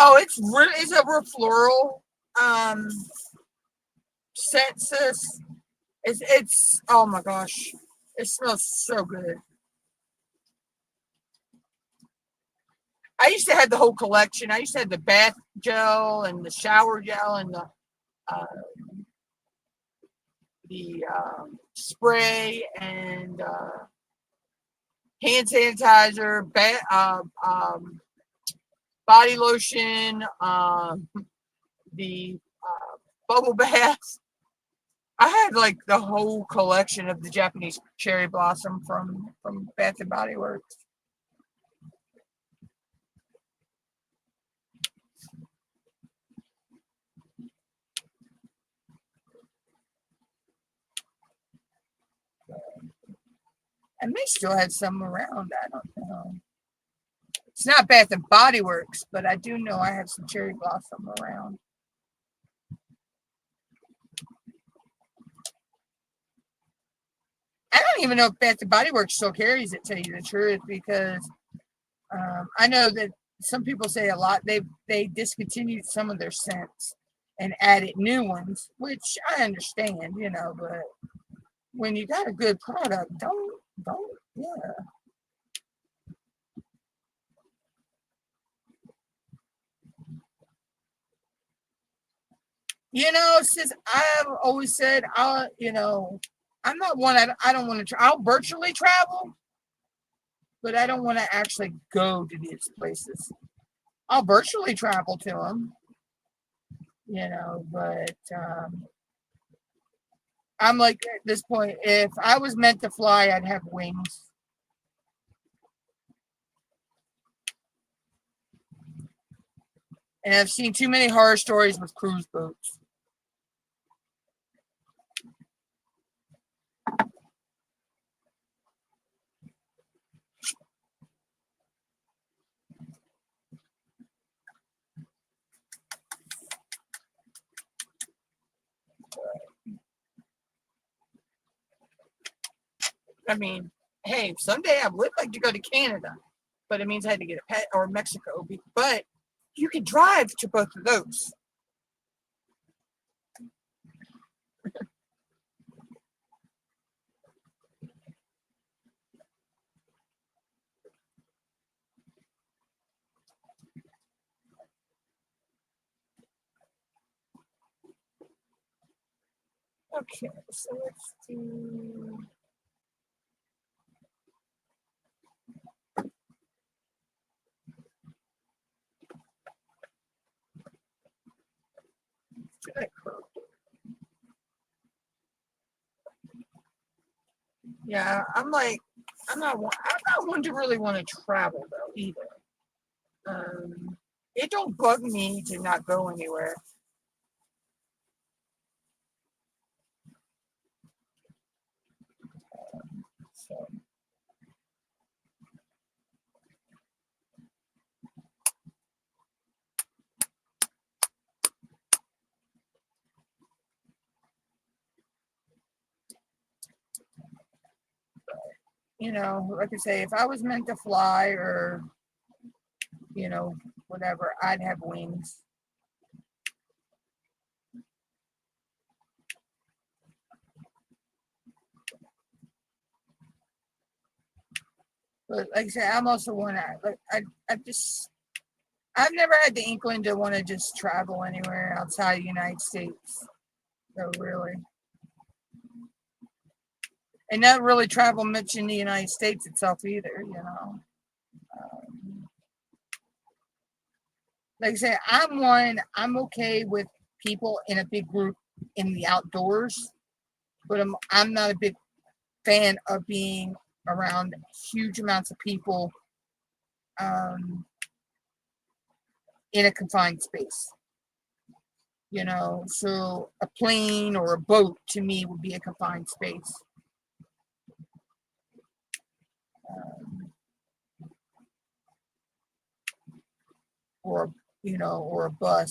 Oh, it's a real floral um scent, sis. It's oh my gosh, it smells so good. I used to have the whole collection. I used to have the bath gel and the shower gel and uh, the spray and hand sanitizer, body lotion, the bubble baths. I had like the whole collection of the Japanese cherry blossom from Bath and Body Works. I may still have some around. I don't know. It's not Bath and Body Works, but I do know I have some cherry blossom around. I don't even know if Bath and Body Works still carries it, to tell you the truth, because I know that some people say a lot. They discontinued some of their scents and added new ones, which I understand, but when you got a good product, don't, yeah. Since I've always said, I'm not one. I don't want to. I'll virtually travel, but I don't want to actually go to these places. I'll virtually travel to them, but I'm like at this point, if I was meant to fly, I'd have wings. And I've seen too many horror stories with cruise boats. I mean, hey, someday I would like to go to Canada, but it means I had to get a pet, or Mexico. But you can drive to both of those. Okay, so let's do. Yeah, I'm not one to really want to travel though either. It don't bug me to not go anywhere. So, like I say, if I was meant to fly or whatever, I'd have wings. But like I said, I'm also one. I've never had the inkling to want to just travel anywhere outside the United States. So really, and not really travel much in the United States itself either. Um, like I said, I'm okay with people in a big group in the outdoors, but I'm not a big fan of being around huge amounts of people um, in a confined space. So a plane or a boat to me would be a confined space. Um, you know, or a bus.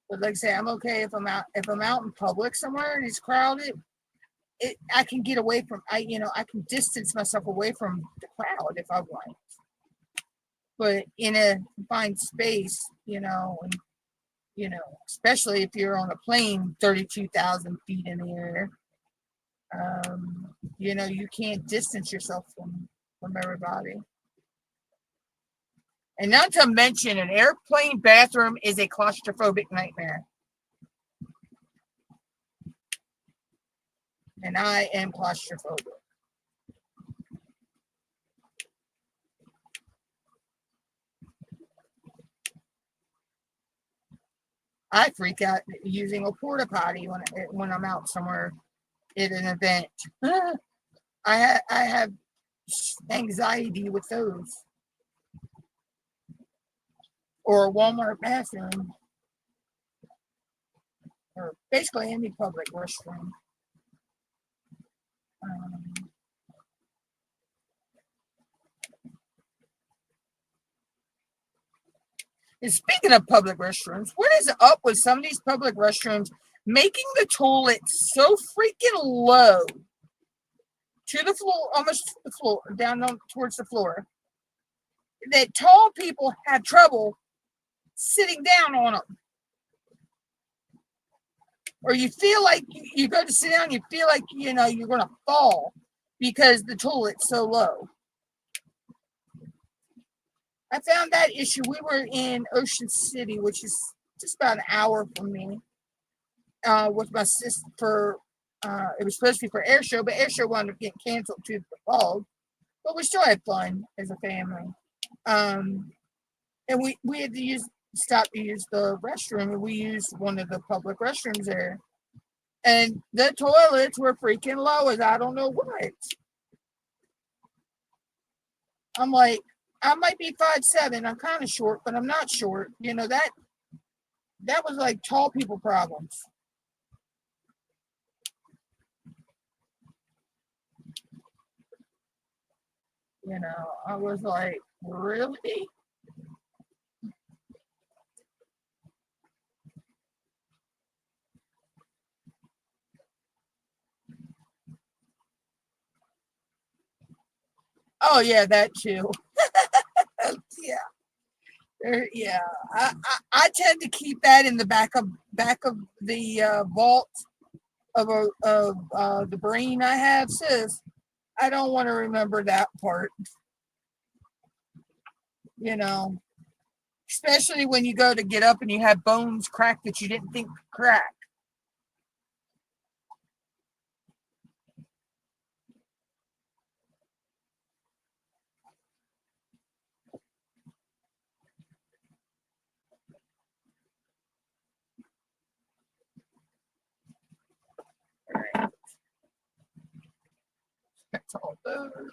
But like I say, I'm okay if I'm out in public somewhere and it's crowded. I can get away from I can distance myself away from the crowd if I want. But in a confined space, and especially if you're on a plane 32,000 feet in the air, you can't distance yourself from everybody. And not to mention, an airplane bathroom is a claustrophobic nightmare. And I am claustrophobic. I freak out using a porta potty when I'm out somewhere at an event. I have anxiety with those. Or a Walmart bathroom. Or basically any public restroom. And speaking of public restrooms, what is up with some of these public restrooms making the toilet so freaking low to the floor, almost to the floor, down towards the floor, that tall people have trouble sitting down on them? Or you feel like you go to sit down, you feel like, you're going to fall because the toilet's so low. I found that issue. We were in Ocean City, which is just about an hour from me, with my sister. It was supposed to be for air show, but air show wound up getting canceled to the fall. But we still had fun as a family. And we had to stop to use the restroom, and we used one of the public restrooms there. And the toilets were freaking low as I don't know what. I'm like, I might be 5'7". I'm kind of short, but I'm not short. That was like tall people problems. I was like, really? Oh yeah, that too. Yeah. Yeah, I tend to keep that in the back of the vault of the brain I have, sis. I don't want to remember that part, you know, especially when you go to get up and you have bones crack that you didn't think could crack. Right. That's all those.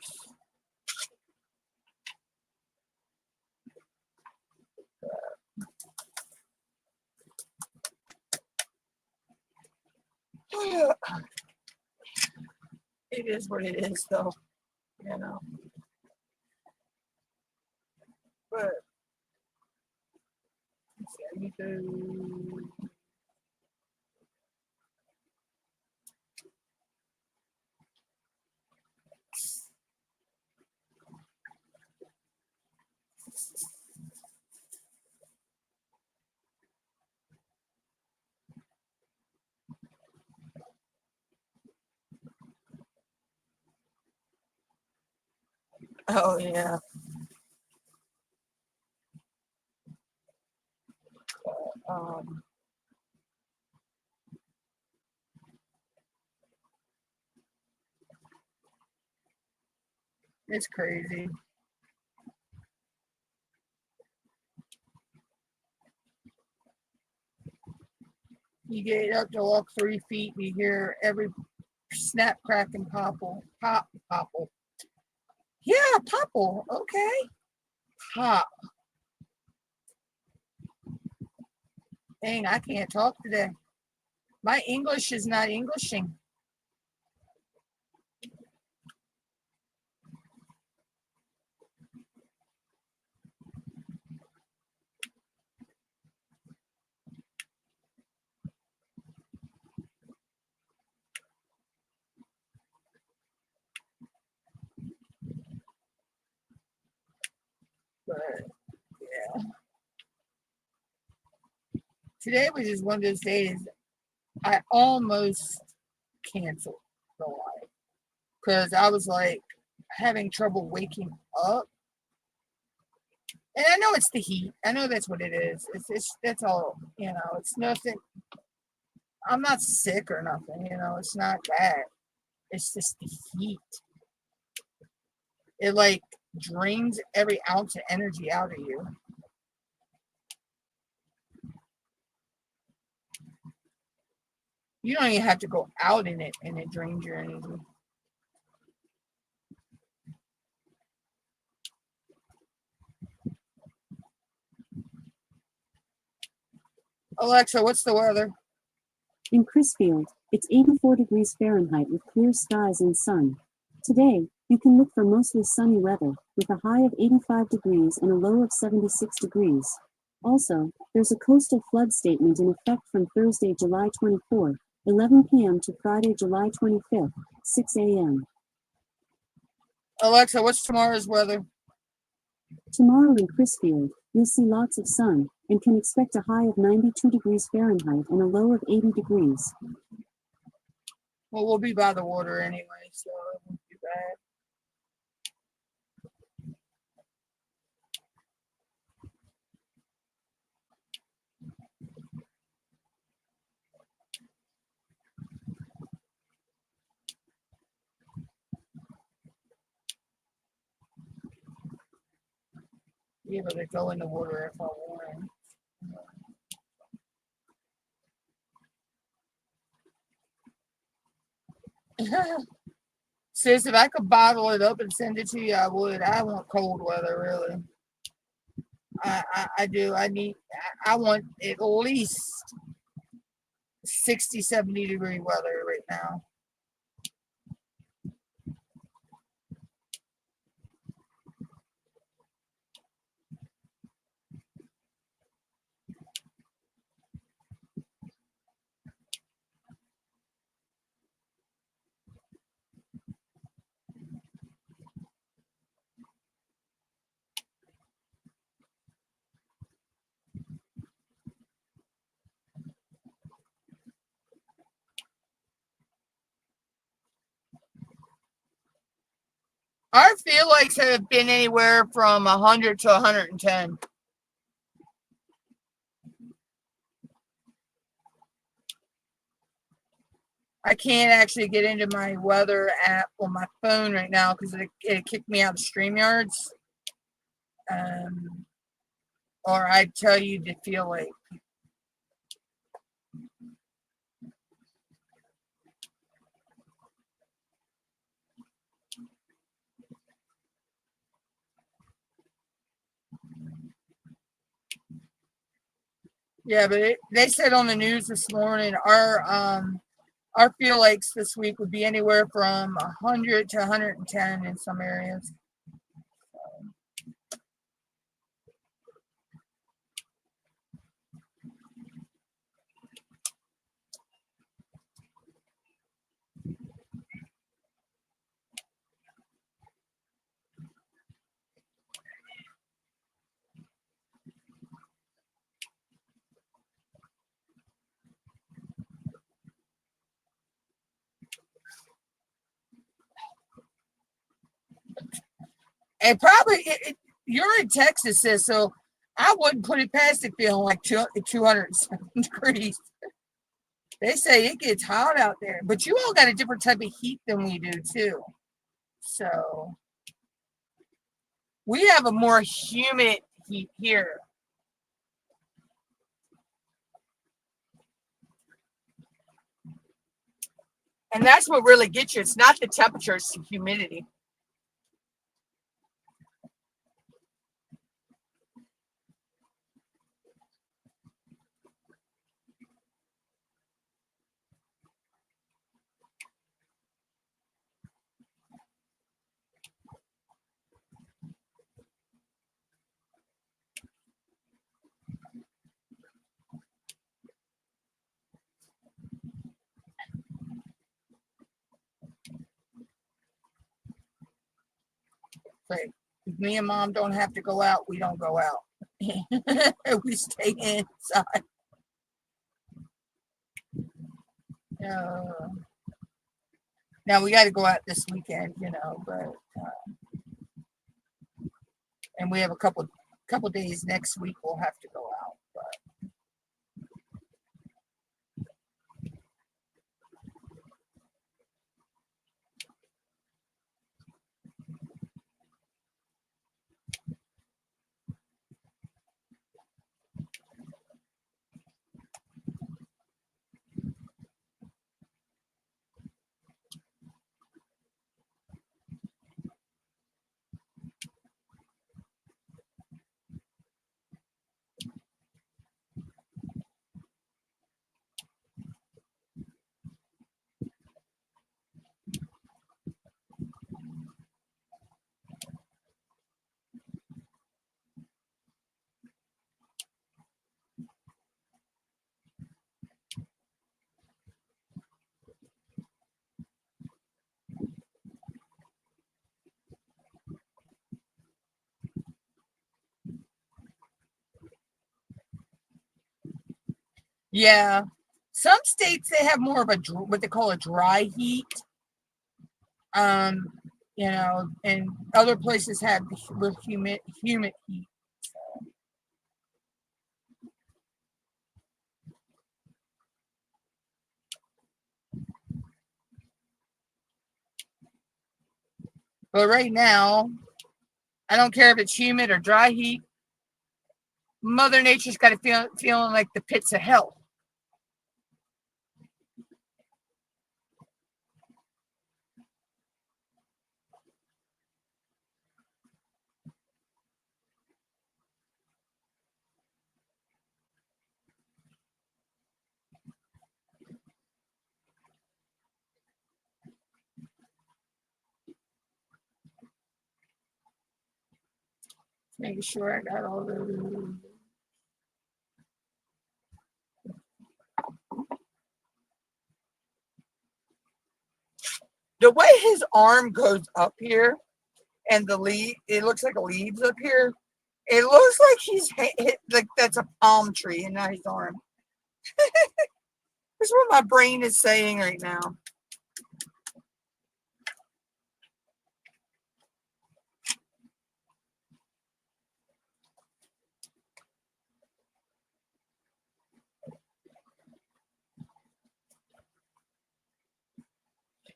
It is what it is, though, you know. But let's see, I need to. Oh yeah. Um, it's crazy. You get up to walk 3 feet, you hear every snap, crack, and popple. Yeah, popple. Okay. Pop. Dang, I can't talk today. My English is not Englishing. But yeah, today was just one of those days I almost canceled the live because I was like having trouble waking up. And I know it's the heat. I know that's what it is. It's that's all, you know, it's nothing. I'm not sick or nothing, you know, it's not that. It's just the heat. It like drains every ounce of energy out of you. You don't even have to go out in it and it drains your energy. Alexa, what's the weather? In Crisfield, it's 84 degrees Fahrenheit with clear skies and sun. Today, you can look for mostly sunny weather, with a high of 85 degrees and a low of 76 degrees. Also, there's a coastal flood statement in effect from Thursday, July 24, 11 p.m. to Friday, July 25th, 6 a.m. Alexa, what's tomorrow's weather? Tomorrow in Crisfield, you'll see lots of sun, and can expect a high of 92 degrees Fahrenheit and a low of 80 degrees. Well, we'll be by the water anyway, so it won't be bad. Be able to go in the water if I want. Sis, if I could bottle it up and send it to you, I would. I want cold weather, really. I do. I want at least 60, 70 degree weather right now. Our feel likes have been anywhere from 100 to 110. I can't actually get into my weather app on my phone right now because it kicked me out of StreamYards. Or I'd tell you to feel like. Yeah, but they said on the news this morning our feel likes this week would be anywhere from 100 to 110 in some areas. And probably you're in Texas, sis, so I wouldn't put it past it feeling like 207 degrees. They say it gets hot out there, but you all got a different type of heat than we do too. So we have a more humid heat here. And that's what really gets you. It's not the temperature, it's the humidity. Like, if me and Mom don't have to go out, we don't go out. We stay inside. Uh, now we got to go out this weekend, but and we have a couple days next week. We'll have to go out. But yeah, some states they have more of a what they call a dry heat. Um, and other places have the humid heat. But right now, I don't care if it's humid or dry heat. Mother Nature's got to feeling like the pits of hell. Making sure I got all the. The way his arm goes up here, and the lead, it looks like a leaves up here. It looks like he's hit, like that's a palm tree and not his arm. That's what my brain is saying right now.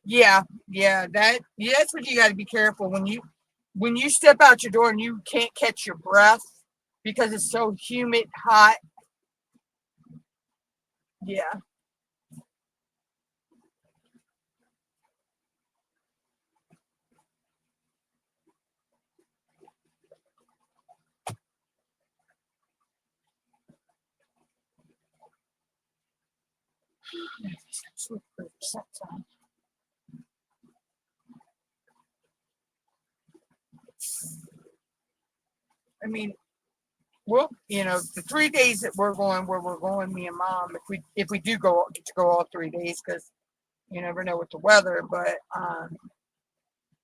Yeah, that's what you got to be careful when you step out your door and you can't catch your breath because it's so humid, hot. Yeah. I mean, well, the 3 days that we're going, where we're going, me and Mom, if we do get to go all 3 days, because you never know with the weather, but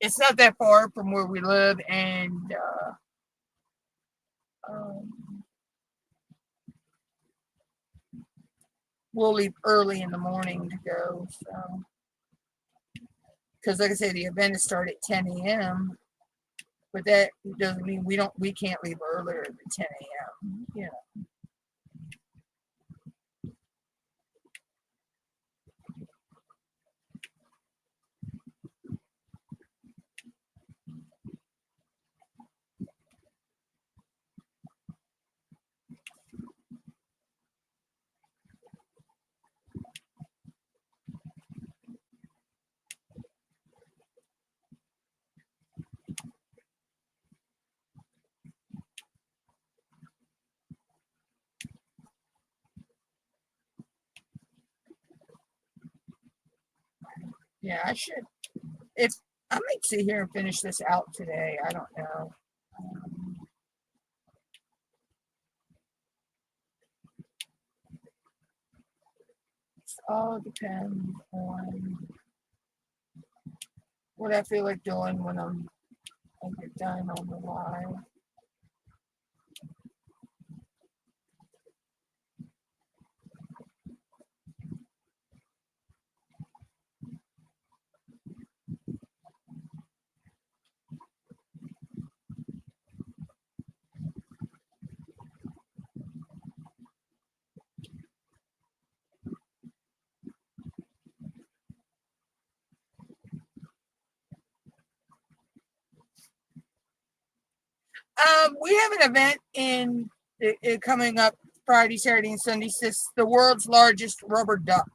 it's not that far from where we live, and um, we'll leave early in the morning to go. So, because like I said, the event is start at 10 a.m. But that doesn't mean we can't leave earlier than 10 a.m. Yeah, I should. If I might sit here and finish this out today. I don't know. It all depends on what I feel like doing when I get done on the live. We have an event in coming up Friday, Saturday, and Sunday. It's the world's largest rubber duck.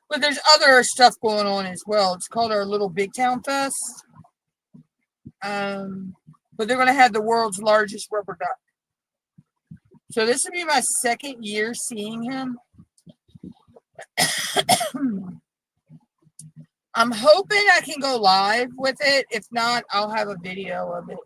But there's other stuff going on as well. It's called our Little Big Town Fest. But they're going to have the world's largest rubber duck. So this will be my second year seeing him. I'm hoping I can go live with it. If not, I'll have a video of it.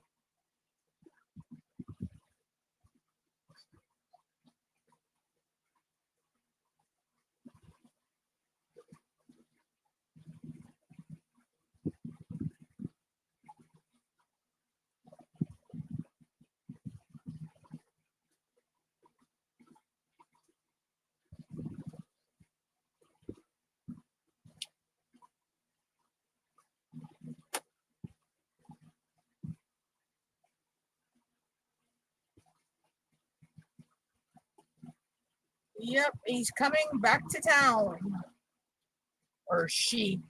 Yep, he's coming back to town. Or she.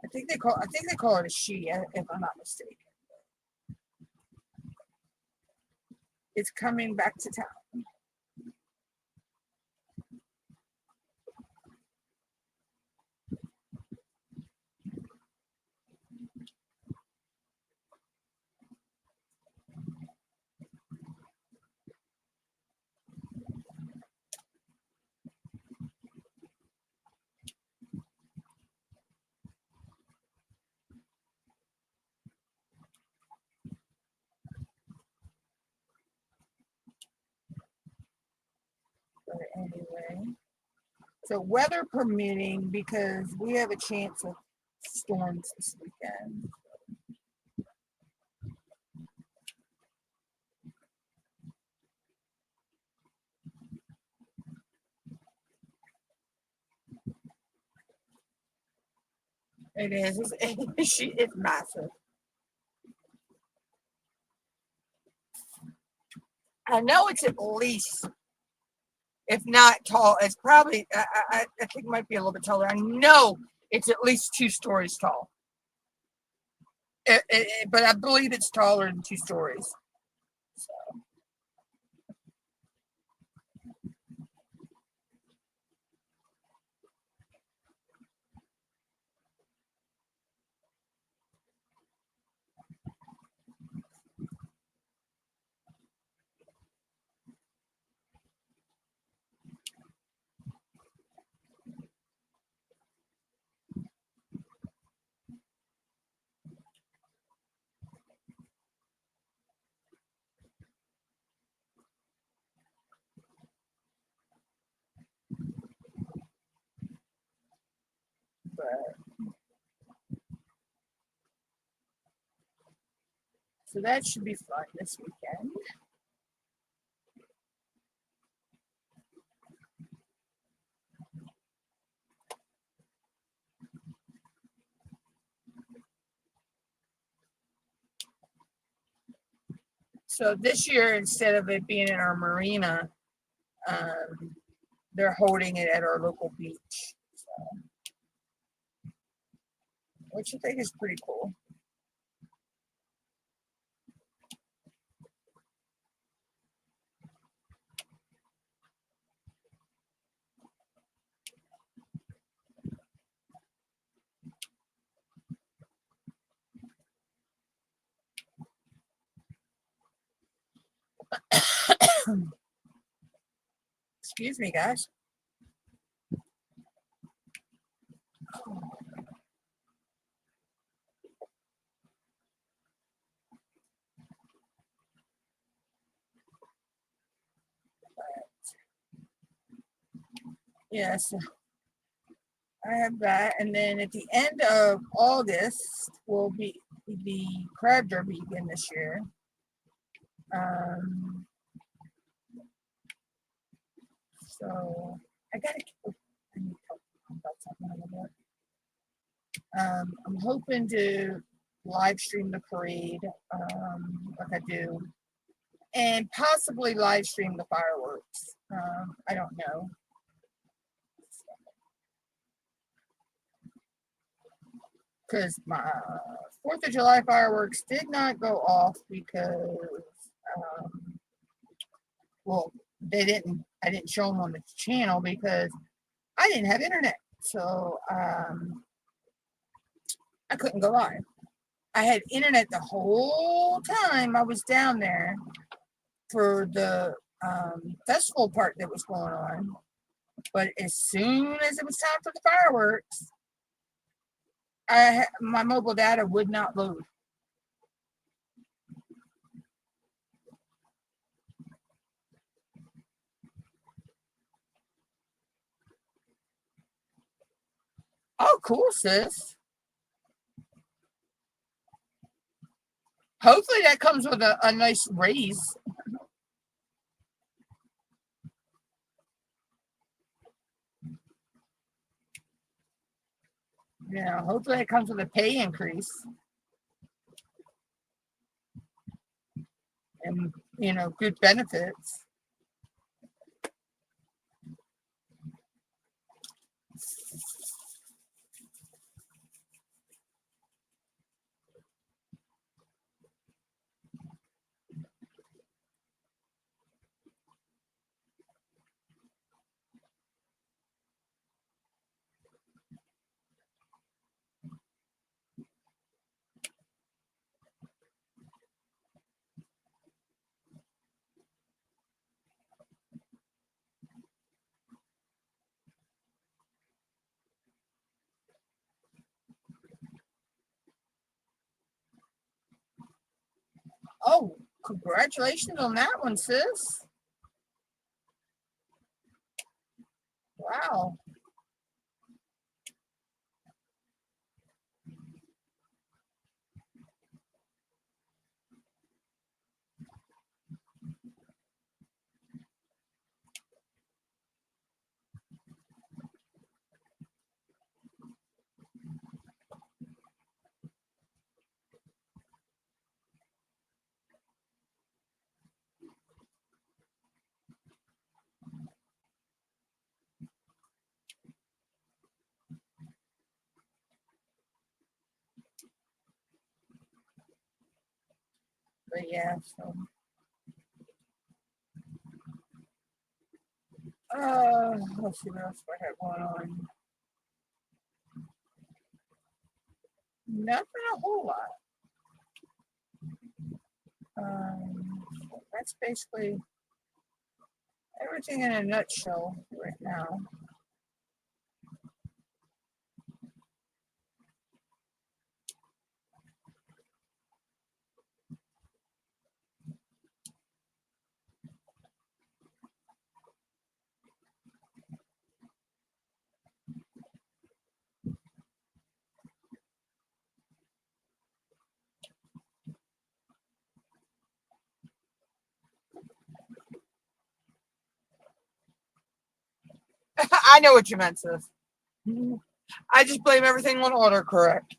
I think they call it a she, if I'm not mistaken. It's coming back to town. But anyway, so weather permitting, because we have a chance of storms this weekend. It is. It's massive. I know it's at least, if not tall, it's probably, I think it might be a little bit taller. I know it's at least 2 stories tall. But I believe it's taller than 2 stories. So. So that should be fun this weekend. So this year, instead of it being in our marina, they're holding it at our local beach, so, which I think is pretty cool. Excuse me, guys. Yes, I have that. And then at the end of August will be the crab derby again this year. So I gotta I need to talk about something a little bit. I'm hoping to live stream the parade, like I do, and possibly live stream the fireworks. I don't know. Because my 4th of July fireworks did not go off because, well, I didn't show them on the channel because I didn't have internet. So I couldn't go live. I had internet the whole time I was down there for the festival part that was going on. But as soon as it was time for the fireworks, my mobile data would not load. Oh, cool, sis. Hopefully that comes with a nice raise. Yeah, hopefully it comes with a pay increase. And, good benefits. Oh, congratulations on that one, sis. Wow. But yeah, so let's see what else I have going on. Nothing a whole lot. That's basically everything in a nutshell right now. I know what you meant, sis. I just blame everything on autocorrect.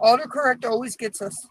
Autocorrect always gets us.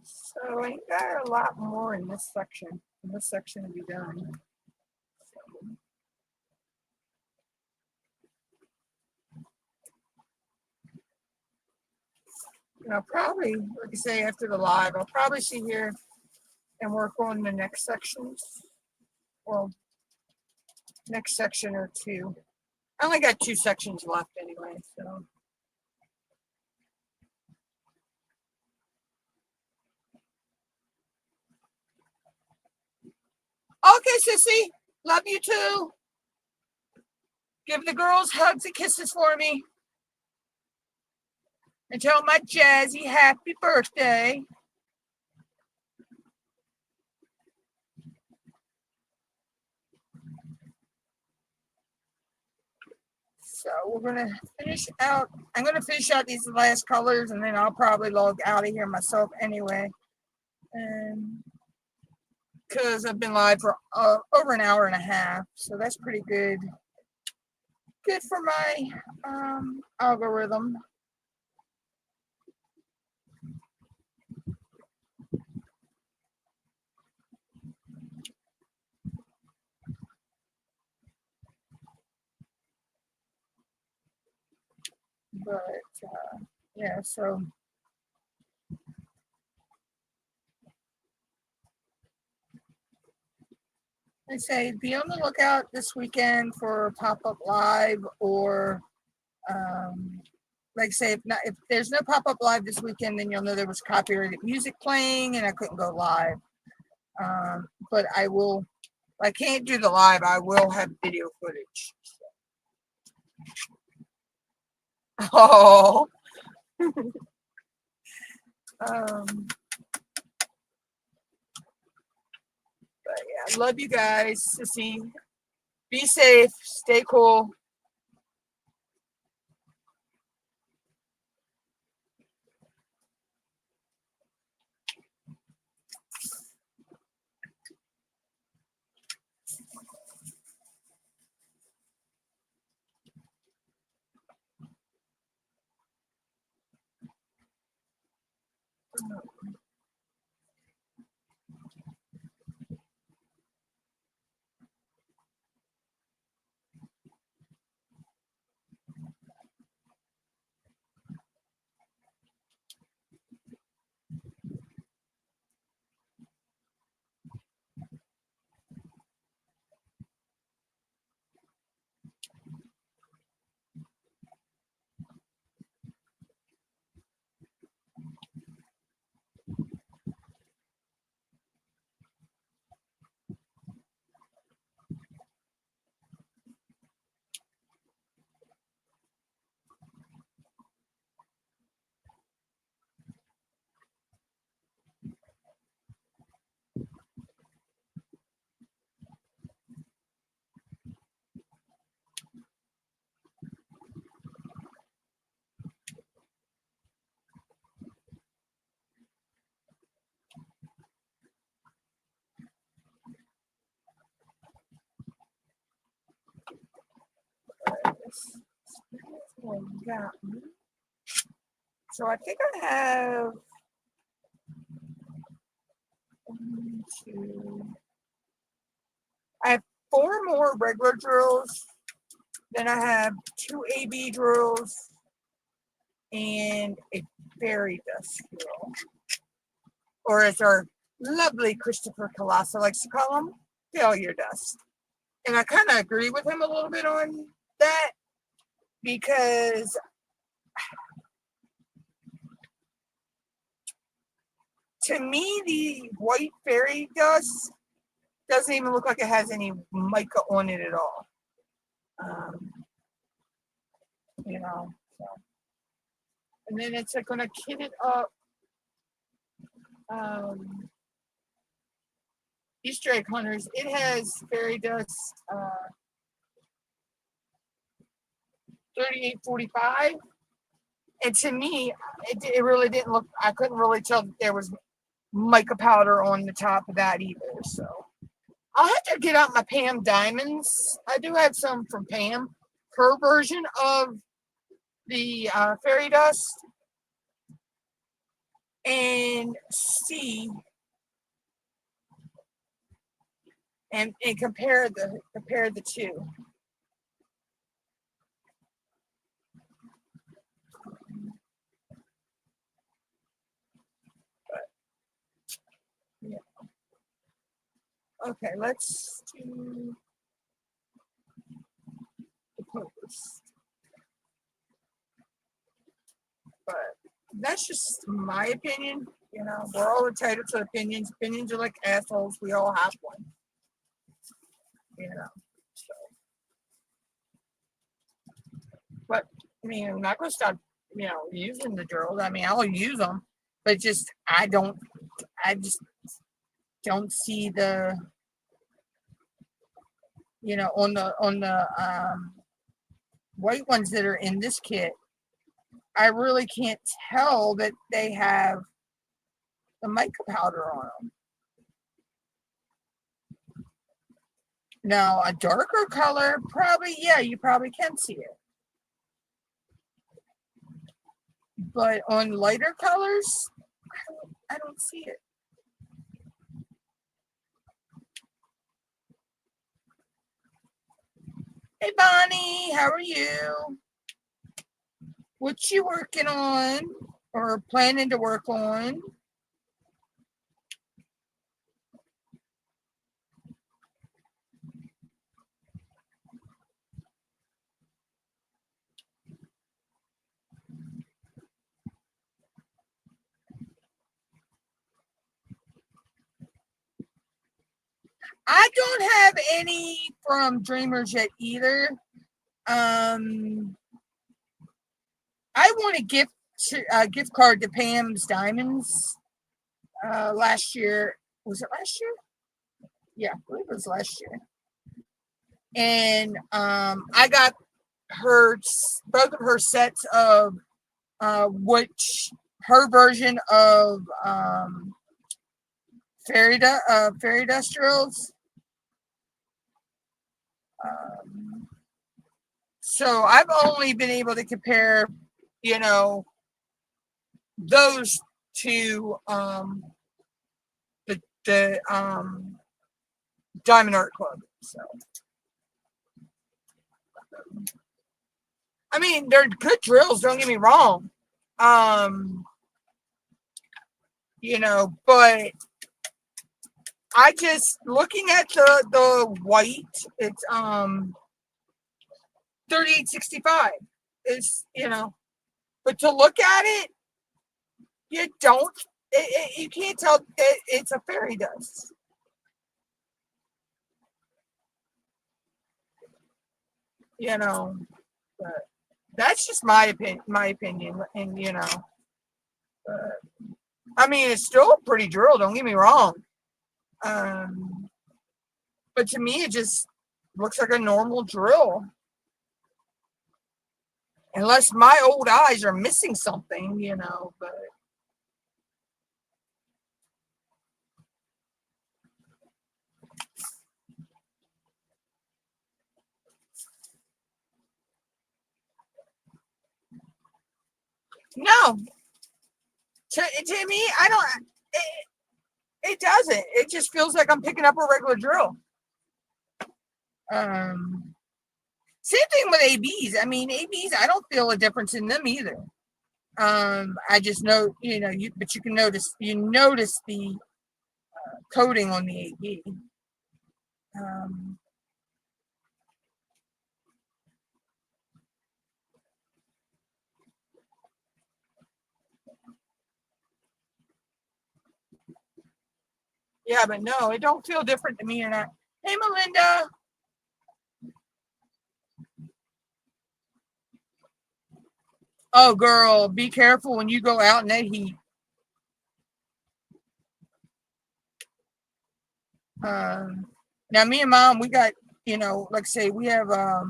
So I got a lot more in this section. This section to be done. And I'll probably, like I say, after the live, I'll probably sit here and work on the next sections. Well, next section or two. I only got 2 sections left anyway, so. Okay, sissy. Love you too. Give the girls hugs and kisses for me. And tell my Jazzy happy birthday. So we're going to finish out. I'm going to finish out these last colors and then I'll probably log out of here myself anyway. And because I've been live for over an hour and a half. So that's pretty good. Good for my algorithm. But yeah, so I say be on the lookout this weekend for pop-up live, or like I say, if there's no pop-up live this weekend, then you'll know there was copyrighted music playing and I couldn't go live. But I will, if I can't do the live, I will have video footage. Oh. But yeah, I love you guys. Sissy, be safe, stay cool. So I think I have 1, 2. I have 4 more regular drills. Then I have 2 AB drills and a fairy dust drill, or as our lovely Christopher Colosso likes to call them, failure dust. And I kind of agree with him a little bit on that, because to me, the white fairy dust doesn't even look like it has any mica on it at all. You know, so. And then it's like gonna kit it up. Easter egg hunters, it has fairy dust 3845, and to me it really didn't look, I couldn't really tell that there was mica powder on the top of that either. So I'll have to get out my Pam diamonds. I do have some from Pam, her version of the fairy dust, and see and compare the two. Yeah. Okay, let's do the post. But that's just my opinion. You know, we're all entitled to opinions. Opinions are like assholes. We all have one. You know. So, but I mean, I'm not gonna stop. You know, using the drills. I mean, I'll use them, but just I just don't see the. You know, on the white ones that are in this kit, I really can't tell that they have the mica powder on them. Now, a darker color, probably, yeah, you probably can see it. But on lighter colors, I don't see it. Hey, Bonnie, how are you? What you working on or planning to work on? I don't have any from Dreamers yet either. I want a gift card to Pam's Diamonds. Last year, was it last year? Yeah, I believe it was last year. And I got both of her sets of which her version of fairy dust drills. So I've only been able to compare, you know, those to the Diamond Art Club. So I mean, they're good drills, don't get me wrong. You know, but I just looking at the white, it's 38.65. It's, you know, but to look at it, you don't you can't tell it's a fairy dust. You know, but that's just my opinion, and you know, I mean, it's still a pretty drill. Don't get me wrong, but to me, it just looks like a normal drill, unless my old eyes are missing something, you know. But no, to me, I don't. It doesn't. It just feels like I'm picking up a regular drill. Same thing with ABs. I mean, ABs, I don't feel a difference in them either. I just know, you know, but you can notice the coating on the AB. Yeah, but no, it don't feel different to me or not. Hey, Melinda. Oh, girl, be careful when you go out in that heat. Now, me and Mom, we got, you know, like I say, we have a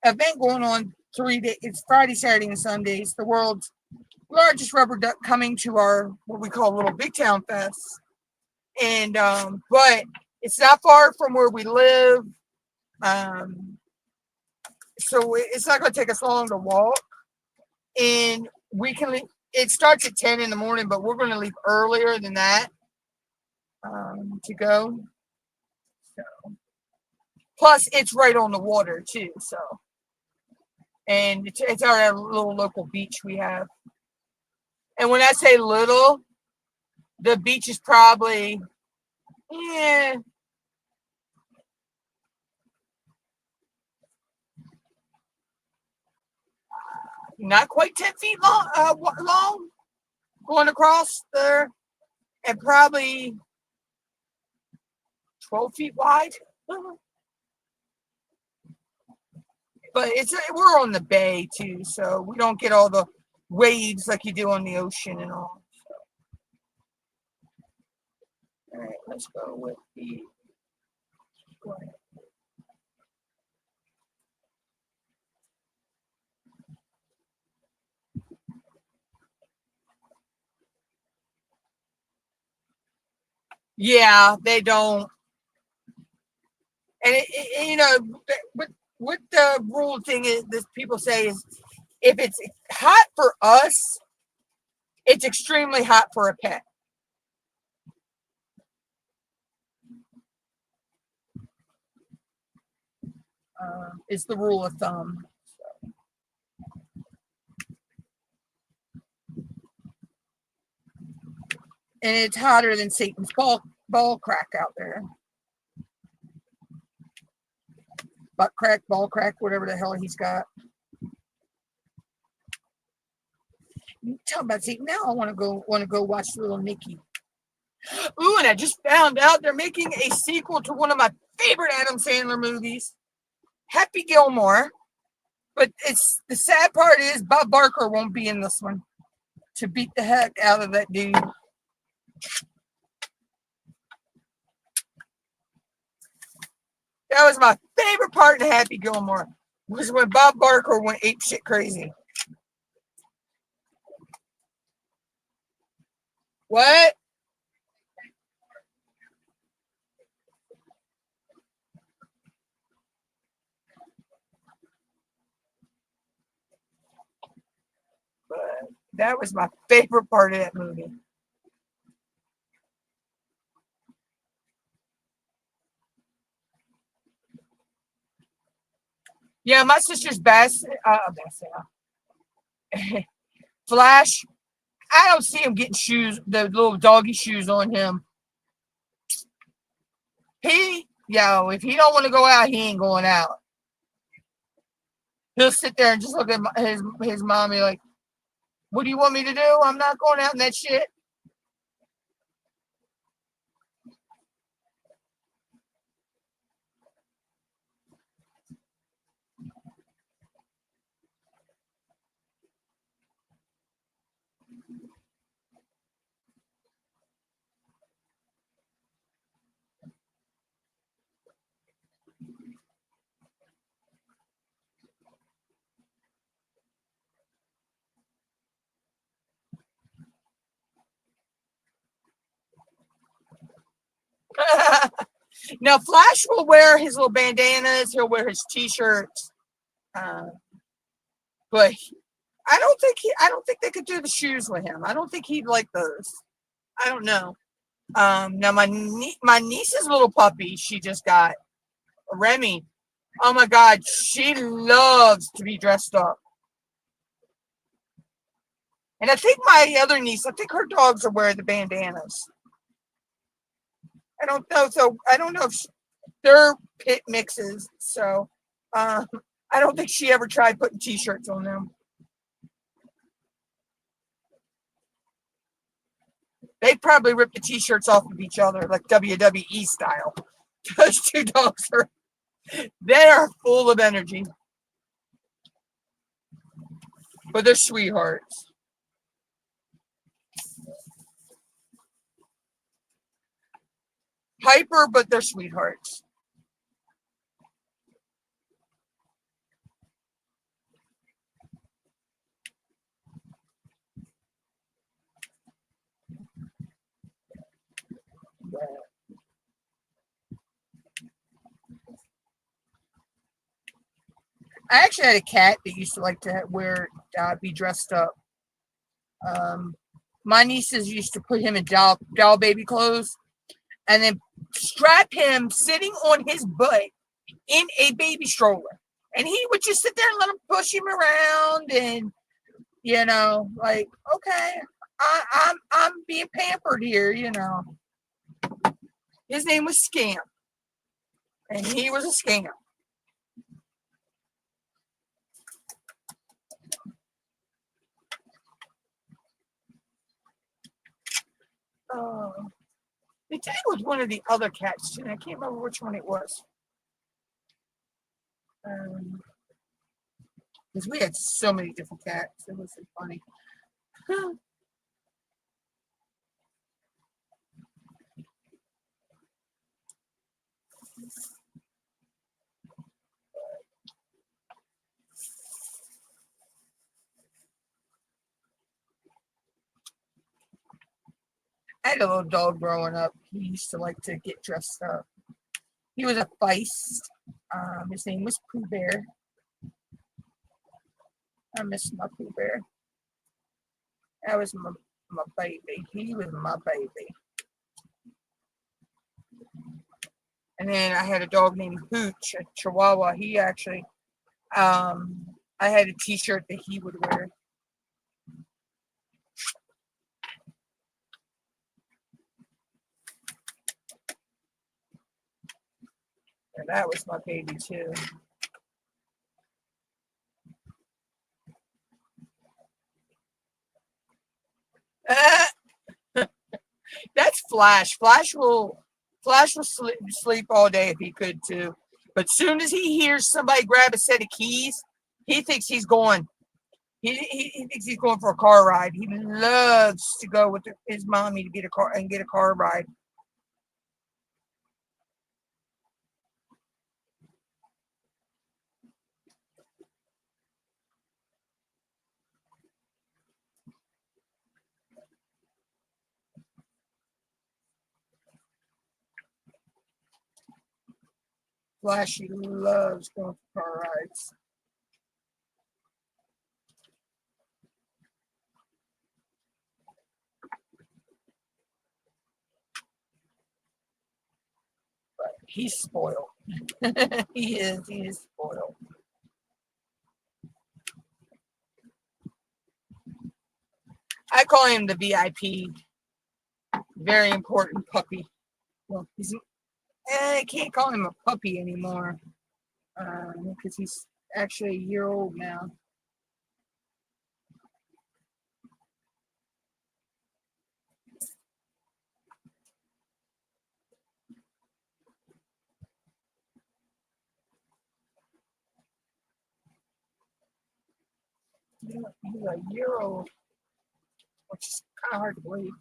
event going on 3 days. It's Friday, Saturday, and Sunday. It's the world's largest rubber duck coming to our what we call Little Big Town Fest. And but it's not far from where we live. So it's not going to take us long to walk. And we can, it starts at 10 in the morning, but we're going to leave earlier than that to go. So, plus, it's right on the water too. So, and it's our little local beach we have. And when I say little, the beach is probably, not quite 10 feet long going across there, and probably 12 feet wide. But we're on the bay too, so we don't get all the waves like you do on the ocean and all. All right, let's go with the. Yeah, they don't. And what the rule thing is, this people say is, if it's hot for us, it's extremely hot for a pet. Is the rule of thumb. And it's hotter than Satan's ball crack out there. Butt crack, ball crack, whatever the hell he's got. You talk about Satan. Now I want to go watch Little Nicky. Ooh, and I just found out they're making a sequel to one of my favorite Adam Sandler movies, Happy Gilmore. But it's the sad part is Bob Barker won't be in this one to beat the heck out of that dude. That was my favorite part in Happy Gilmore, was when Bob Barker went ape shit crazy. What? But that was my favorite part of that movie. Yeah, my sister's Flash. I don't see him getting shoes, the little doggy shoes on him. If he don't want to go out, he ain't going out. He'll sit there and just look at his mommy like, what do you want me to do? I'm not going out in that shit. Now, Flash will wear his little bandanas. He'll wear his t-shirts. But I don't think they could do the shoes with him. I don't think he'd like those. I don't know. Now my niece's little puppy she just got, Remy. Oh my God, she loves to be dressed up. And I think my other niece, I think her dogs are wearing the bandanas. I don't know. So I don't know if they're pit mixes. So I don't think she ever tried putting t-shirts on them. They probably rip the t-shirts off of each other like WWE style. Those two dogs they are full of energy. But they're sweethearts. Hyper, but they're sweethearts. I actually had a cat that used to like to be dressed up. My nieces used to put him in doll baby clothes and then strap him sitting on his butt in a baby stroller. And he would just sit there and let him push him around and, like, okay, I'm being pampered here, His name was Scamp. And he was a scamp. Oh, they did it with one of the other cats too. I can't remember which one it was. Because we had so many different cats. It was so funny. I had a little dog growing up. He used to like to get dressed up. He was a feist. His name was Pooh Bear. I miss my Pooh Bear. That was my baby. He was my baby. And then I had a dog named Hooch, a Chihuahua. He actually, I had a T-shirt that he would wear. And that was my baby too. That's Flash. Flash will sleep all day if he could too. But soon as he hears somebody grab a set of keys, he thinks he's going. He thinks he's going for a car ride. He loves to go with his mommy to get a car ride. Flashy loves going for car rides. But he's spoiled. He is spoiled. I call him the VIP. Very important puppy. Well, I can't call him a puppy anymore because he's actually a year old now. He's a year old, which is kind of hard to believe.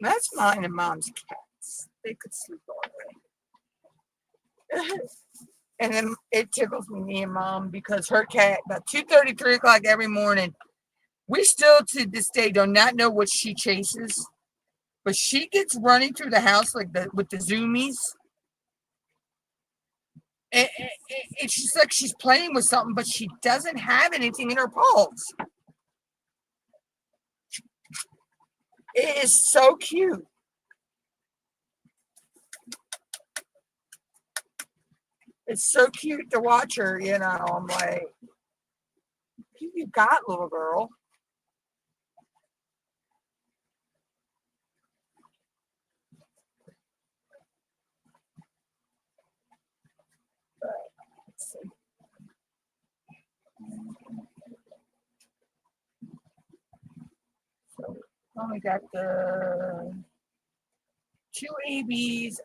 That's mine and Mom's cats. They could sleep all day. And then it tickles me and Mom because her cat, about 2:30, 3 o'clock every morning, we still to this day do not know what she chases, but she gets running through the house like with the zoomies. It's just like she's playing with something, but she doesn't have anything in her paws. It is so cute. It's so cute to watch her, I'm like, you got, little girl. Let's see. So only got the 2 ABs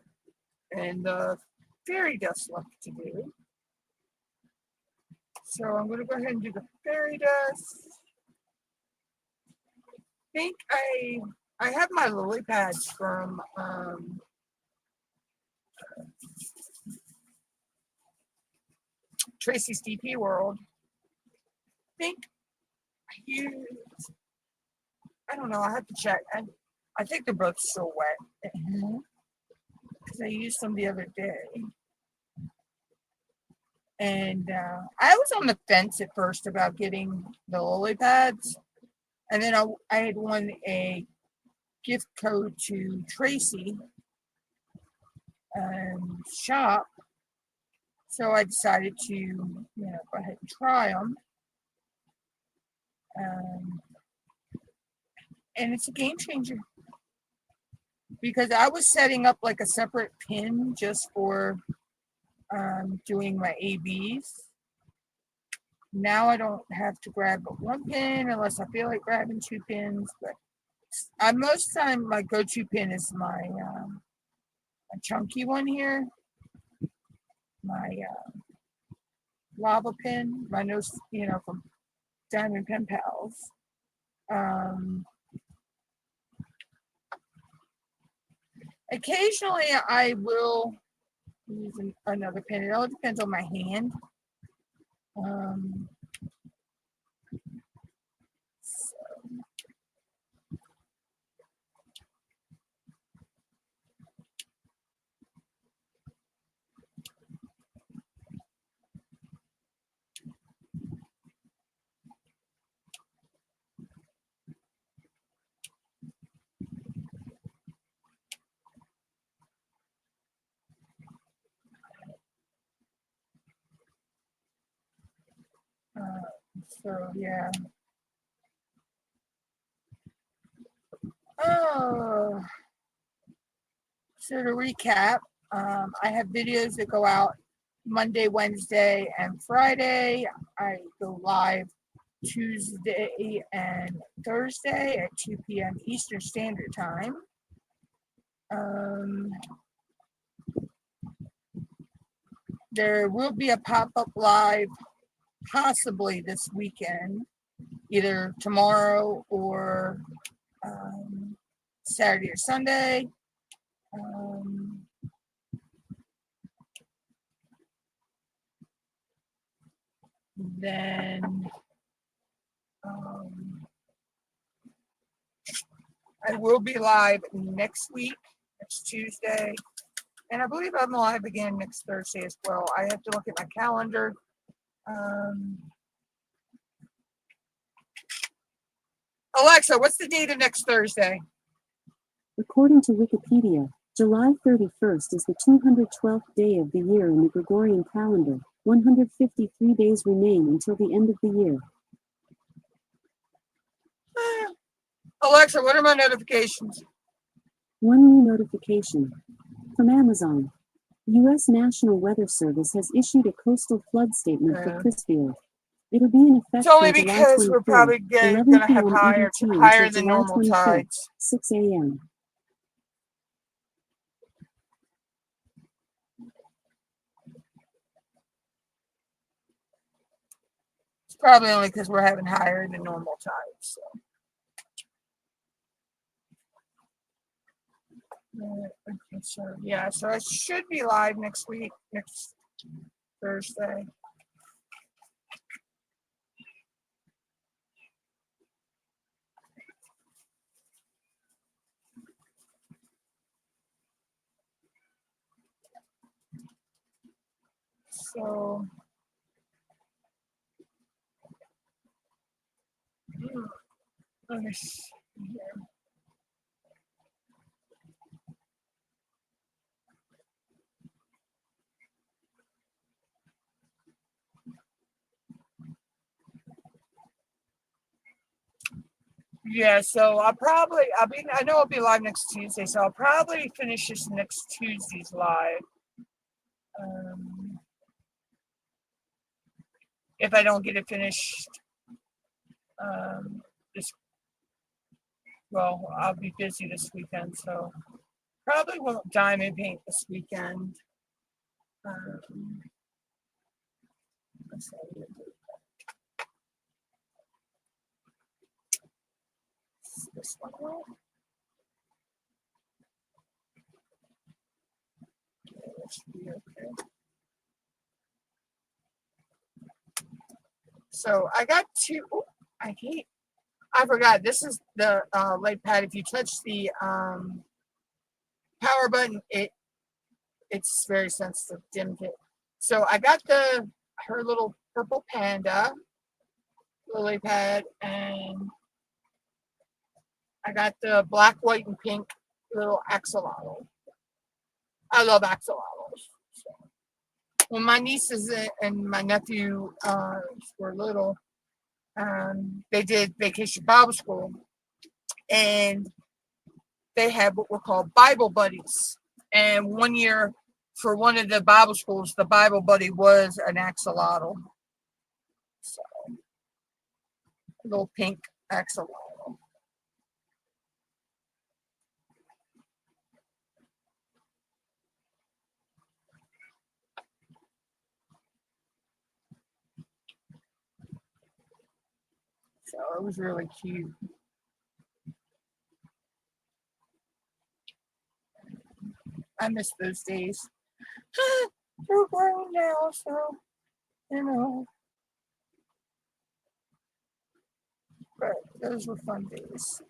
and the fairy dust left to do. So I'm going to go ahead and do the fairy dust. I think I have my lily pads from Tracy's DP World. I think I used, I don't know, I have to check. I think they're both still wet because I used them the other day. And I was on the fence at first about getting the lily pads. And then I had won a gift code to Tracy shop. So I decided to, go ahead and try them. And it's a game changer. Because I was setting up like a separate pin just for doing my ABs. Now I don't have to grab but one pin unless I feel like grabbing 2 pins. But most of the time my go-to pin is my a chunky one here. My lava pin, my nose, from Diamond Pen Pals. Occasionally I will use another pin. It all depends on my hand. So yeah. Oh, so to recap, I have videos that go out Monday, Wednesday, and Friday. I go live Tuesday and Thursday at 2 p.m. Eastern Standard Time. There will be a pop-up live possibly this weekend, either tomorrow or Saturday or Sunday. Then I will be live next week, next Tuesday, and I believe I'm live again next Thursday as well. I have to look at my calendar. Alexa, what's the date of next Thursday? According to Wikipedia, July 31st is the 212th day of the year in the Gregorian calendar. 153 days remain until the end of the year. Alexa, what are my notifications? One new notification from Amazon. U.S. National Weather Service has issued a coastal flood statement for Crisfield. It'll be in effect It's only from July because we're 23rd, probably going 11 to have p.m. higher EDT than until July normal 25th, tides. 6 a.m. It's probably only because we're having higher than normal tides. So. Okay, so yeah, so I should be live next week, next Thursday. So let me see here. Yeah, so I know I'll be live next Tuesday, so I'll probably finish this next Tuesday's live. If I don't get it finished, I'll be busy this weekend, so Probably won't diamond paint this weekend. Let's see. This one. Okay, that should be okay. So I got two. Oh, I forgot. This is the light pad. If you touch the power button, it's very sensitive, dimmed it. So I got her little purple panda lily pad, and I got the black, white, and pink little axolotl. I love axolotls. So, when my nieces and my nephew were little, they did vacation Bible school, and they had what were called Bible buddies. And one year, for one of the Bible schools, the Bible buddy was an axolotl. So, a little pink axolotl. So it was really cute. I miss those days. They're grown now, so you know. But those were fun days.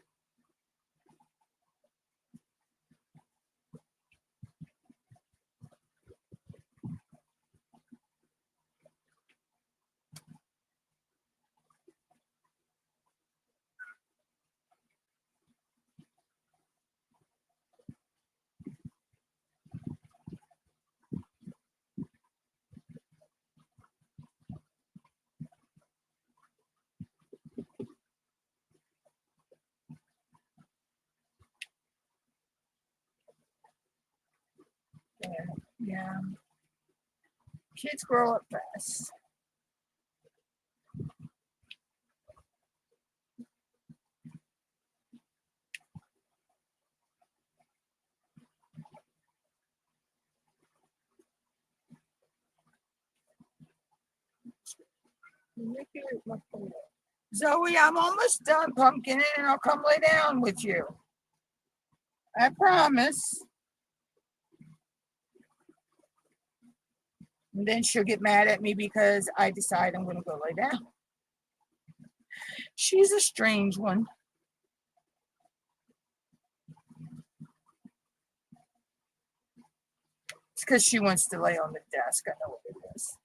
Yeah, yeah. Kids grow up fast. Zoe, I'm almost done pumpkining, and I'll come lay down with you. I promise. And then she'll get mad at me because I decide I'm going to go lay down. She's a strange one. It's because she wants to lay on the desk. I know what it is.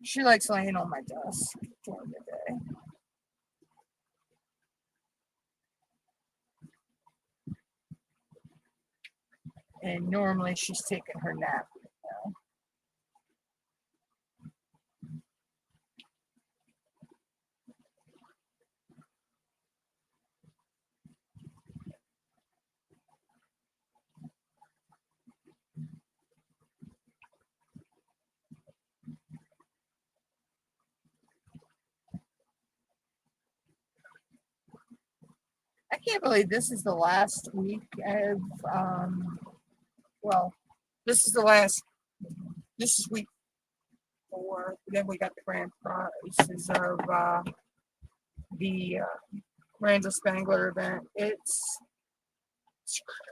She likes laying on my desk during the day. And normally she's taking her nap now. I can't believe this is the last week of, well, this is week 4. Then we got the grand prizes of the Randall Spangler event. It's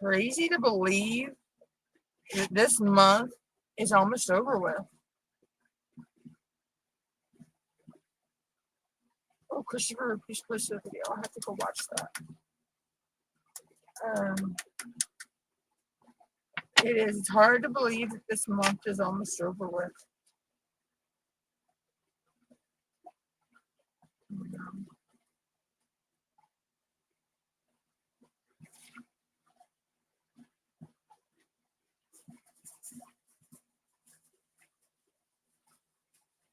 crazy to believe that this month is almost over with. Oh, Christopher, you posted a video. I'll have to go watch that. It's hard to believe that this month is almost over with.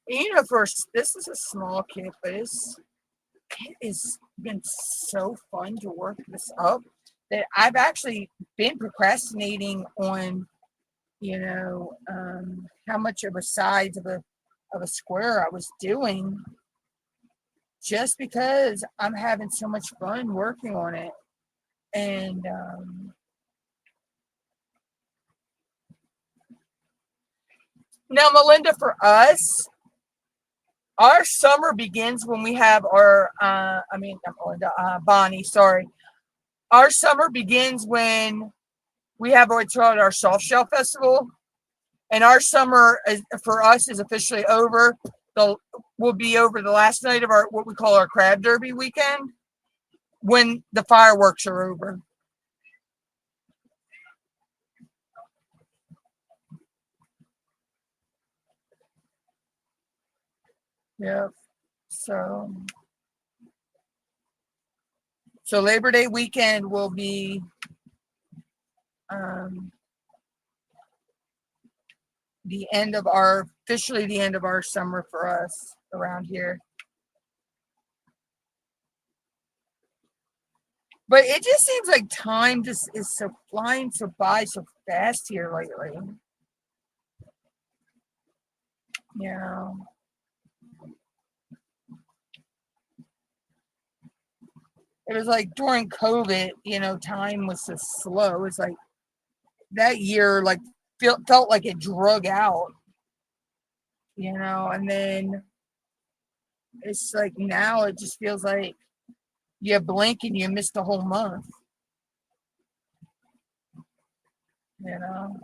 You know, first, this is a small kit, but it has been so fun to work this up that I've actually been procrastinating on, how much of a size of a square I was doing, just because I'm having so much fun working on it. And Now, Melinda, for us, our summer begins when we have our, not Melinda, Bonnie, sorry. Our summer begins when we have what's called our Soft Shell Festival. And our summer for us is officially over. We'll be over the last night of our what we call our crab derby weekend when the fireworks are over. Yeah. So Labor Day weekend will be officially the end of our summer for us around here. But it just seems like time just is so flying so by so fast here lately. Yeah. It was like during COVID, time was so slow. It's like that year, like felt like it drug out, and then it's like now it just feels like you blink and you miss the whole month, you know.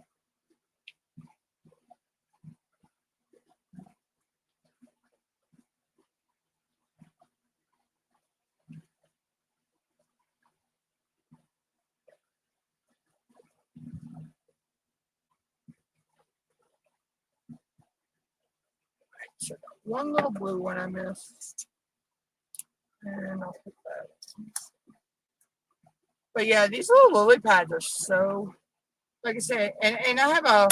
So one little blue one I missed, and I'll put that. But yeah, these little lily pads are so, like I said, and I have a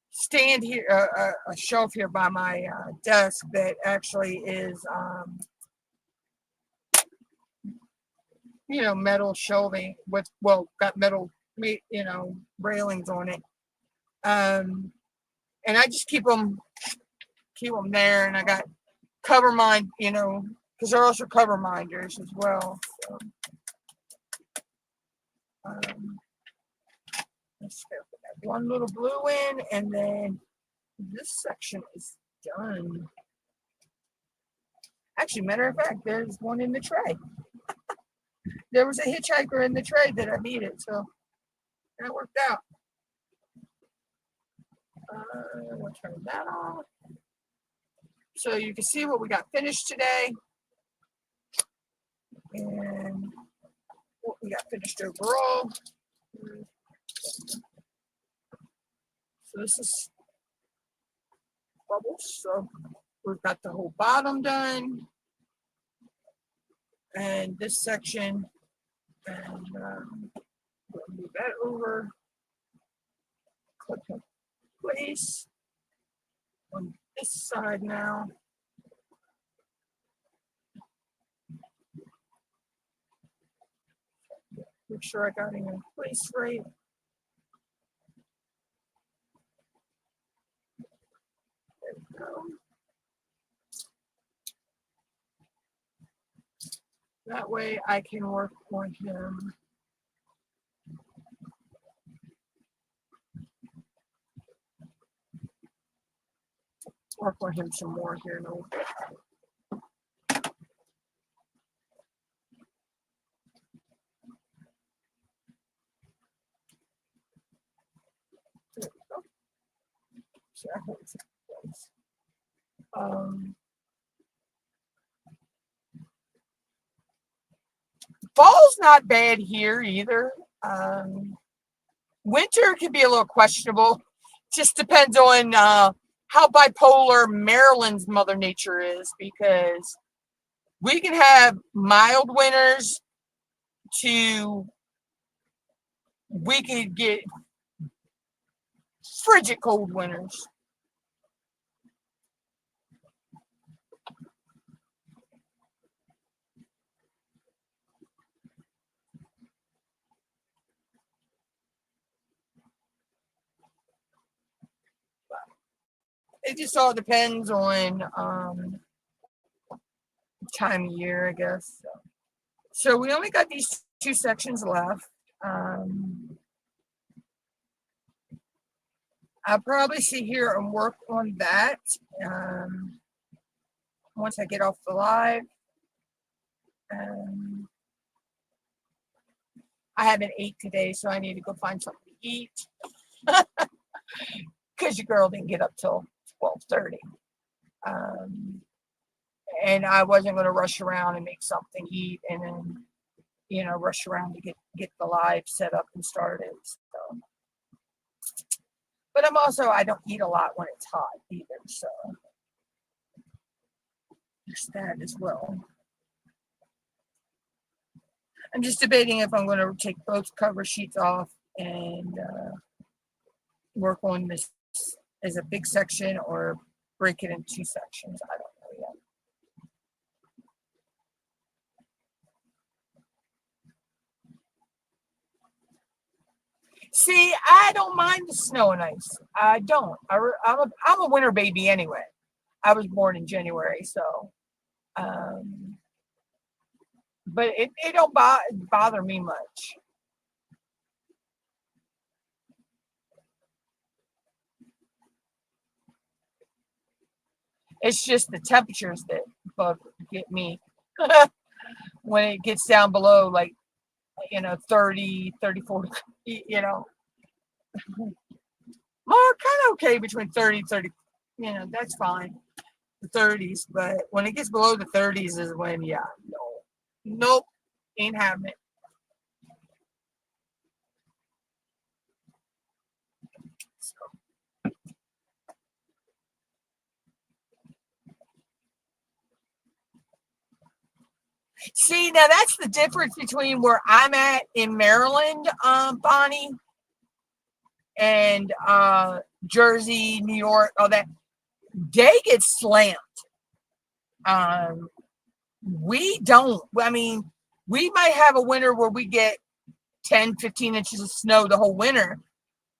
stand here, a shelf here by my desk that actually is, metal shelving with, got metal, railings on it. And I just keep them there, and I got cover mind, because they're also cover minders as well. So, let's go put that one little blue in, and then this section is done. Actually, matter of fact, there's one in the tray. There was a hitchhiker in the tray that I needed, so that worked out. We'll turn that off. So you can see what we got finished today and what we got finished overall. So this is bubbles. So we've got the whole bottom done and this section, and we'll move that over. Click in place on this side now. Make sure I got it in place right. There we go. That way I can work on him. Work on him some more here in a little bit. There we go. So that holds it in place. Fall's not bad here either. Winter can be a little questionable. Just depends on how bipolar Maryland's Mother Nature is, because we can have mild winters to we could get frigid cold winters. It just all depends on time of year, I guess. So we only got these two sections left. I'll probably sit here and work on that once I get off the live. I haven't ate today, so I need to go find something to eat. Because your girl didn't get up till 12:30. And I wasn't going to rush around and make something to eat and then, rush around to get the live set up and started. So. But I don't eat a lot when it's hot either, so there's that as well. I'm just debating if I'm going to take both cover sheets off and work on this as a big section or break it into 2 sections. I don't know yet. See, I don't mind the snow and ice. I don't. I'm a winter baby anyway. I was born in January, so. But it don't bother me much. It's just the temperatures that get me when it gets down below, like, 30, 34, Well, kind of okay between 30 and 30, that's fine. The 30s, but when it gets below the 30s is when, nope, ain't having it. See, now that's the difference between where I'm at in Maryland, Bonnie, and Jersey, New York, all that. They get slammed. We don't. I mean, we might have a winter where we get 10, 15 inches of snow the whole winter.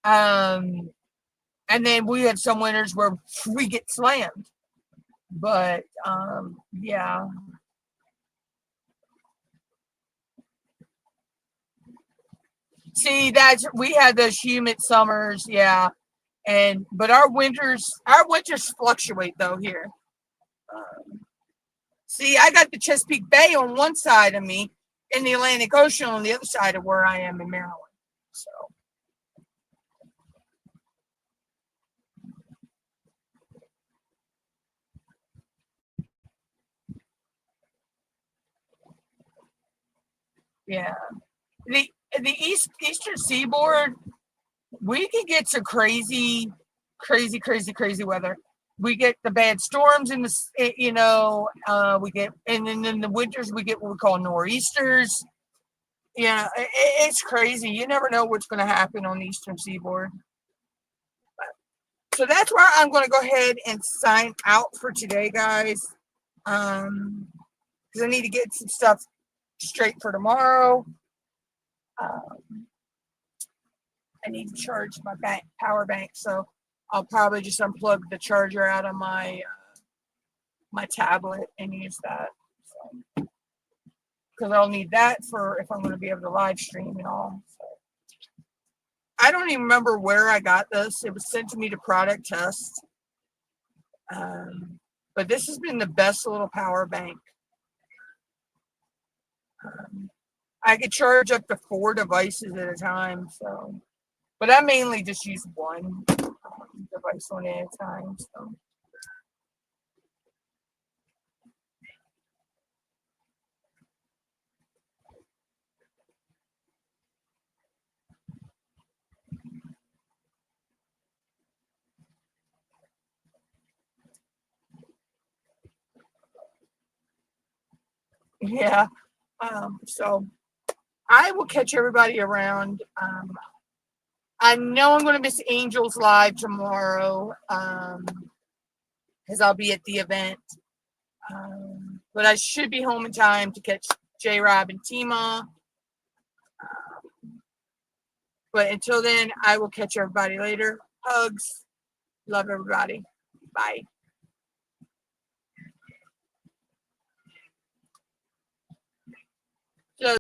And then we have some winters where we get slammed. But, yeah. See, we had those humid summers, yeah. But our winters fluctuate though here. See, I got the Chesapeake Bay on one side of me and the Atlantic Ocean on the other side of where I am in Maryland. So. Yeah. The eastern seaboard, we can get to crazy weather. We get the bad storms in the, we get, and then in the winters we get what we call nor'easters. Yeah, it's crazy. You never know what's going to happen on the eastern seaboard. So that's where I'm going to go ahead and sign out for today, guys. Because I need to get some stuff straight for tomorrow. I need to charge my power bank, so I'll probably just unplug the charger out of my my tablet and use that. Because I'll need that for if I'm going to be able to live stream and all. So. I don't even remember where I got this. It was sent to me to product test. But this has been the best little power bank. I could charge up to 4 devices at a time. So, but I mainly just use one device on at a time. So. Yeah. So I will catch everybody around. I know I'm going to miss Angels Live tomorrow because I'll be at the event. But I should be home in time to catch J-Rob and Tima. But until then, I will catch everybody later. Hugs. Love everybody. Bye.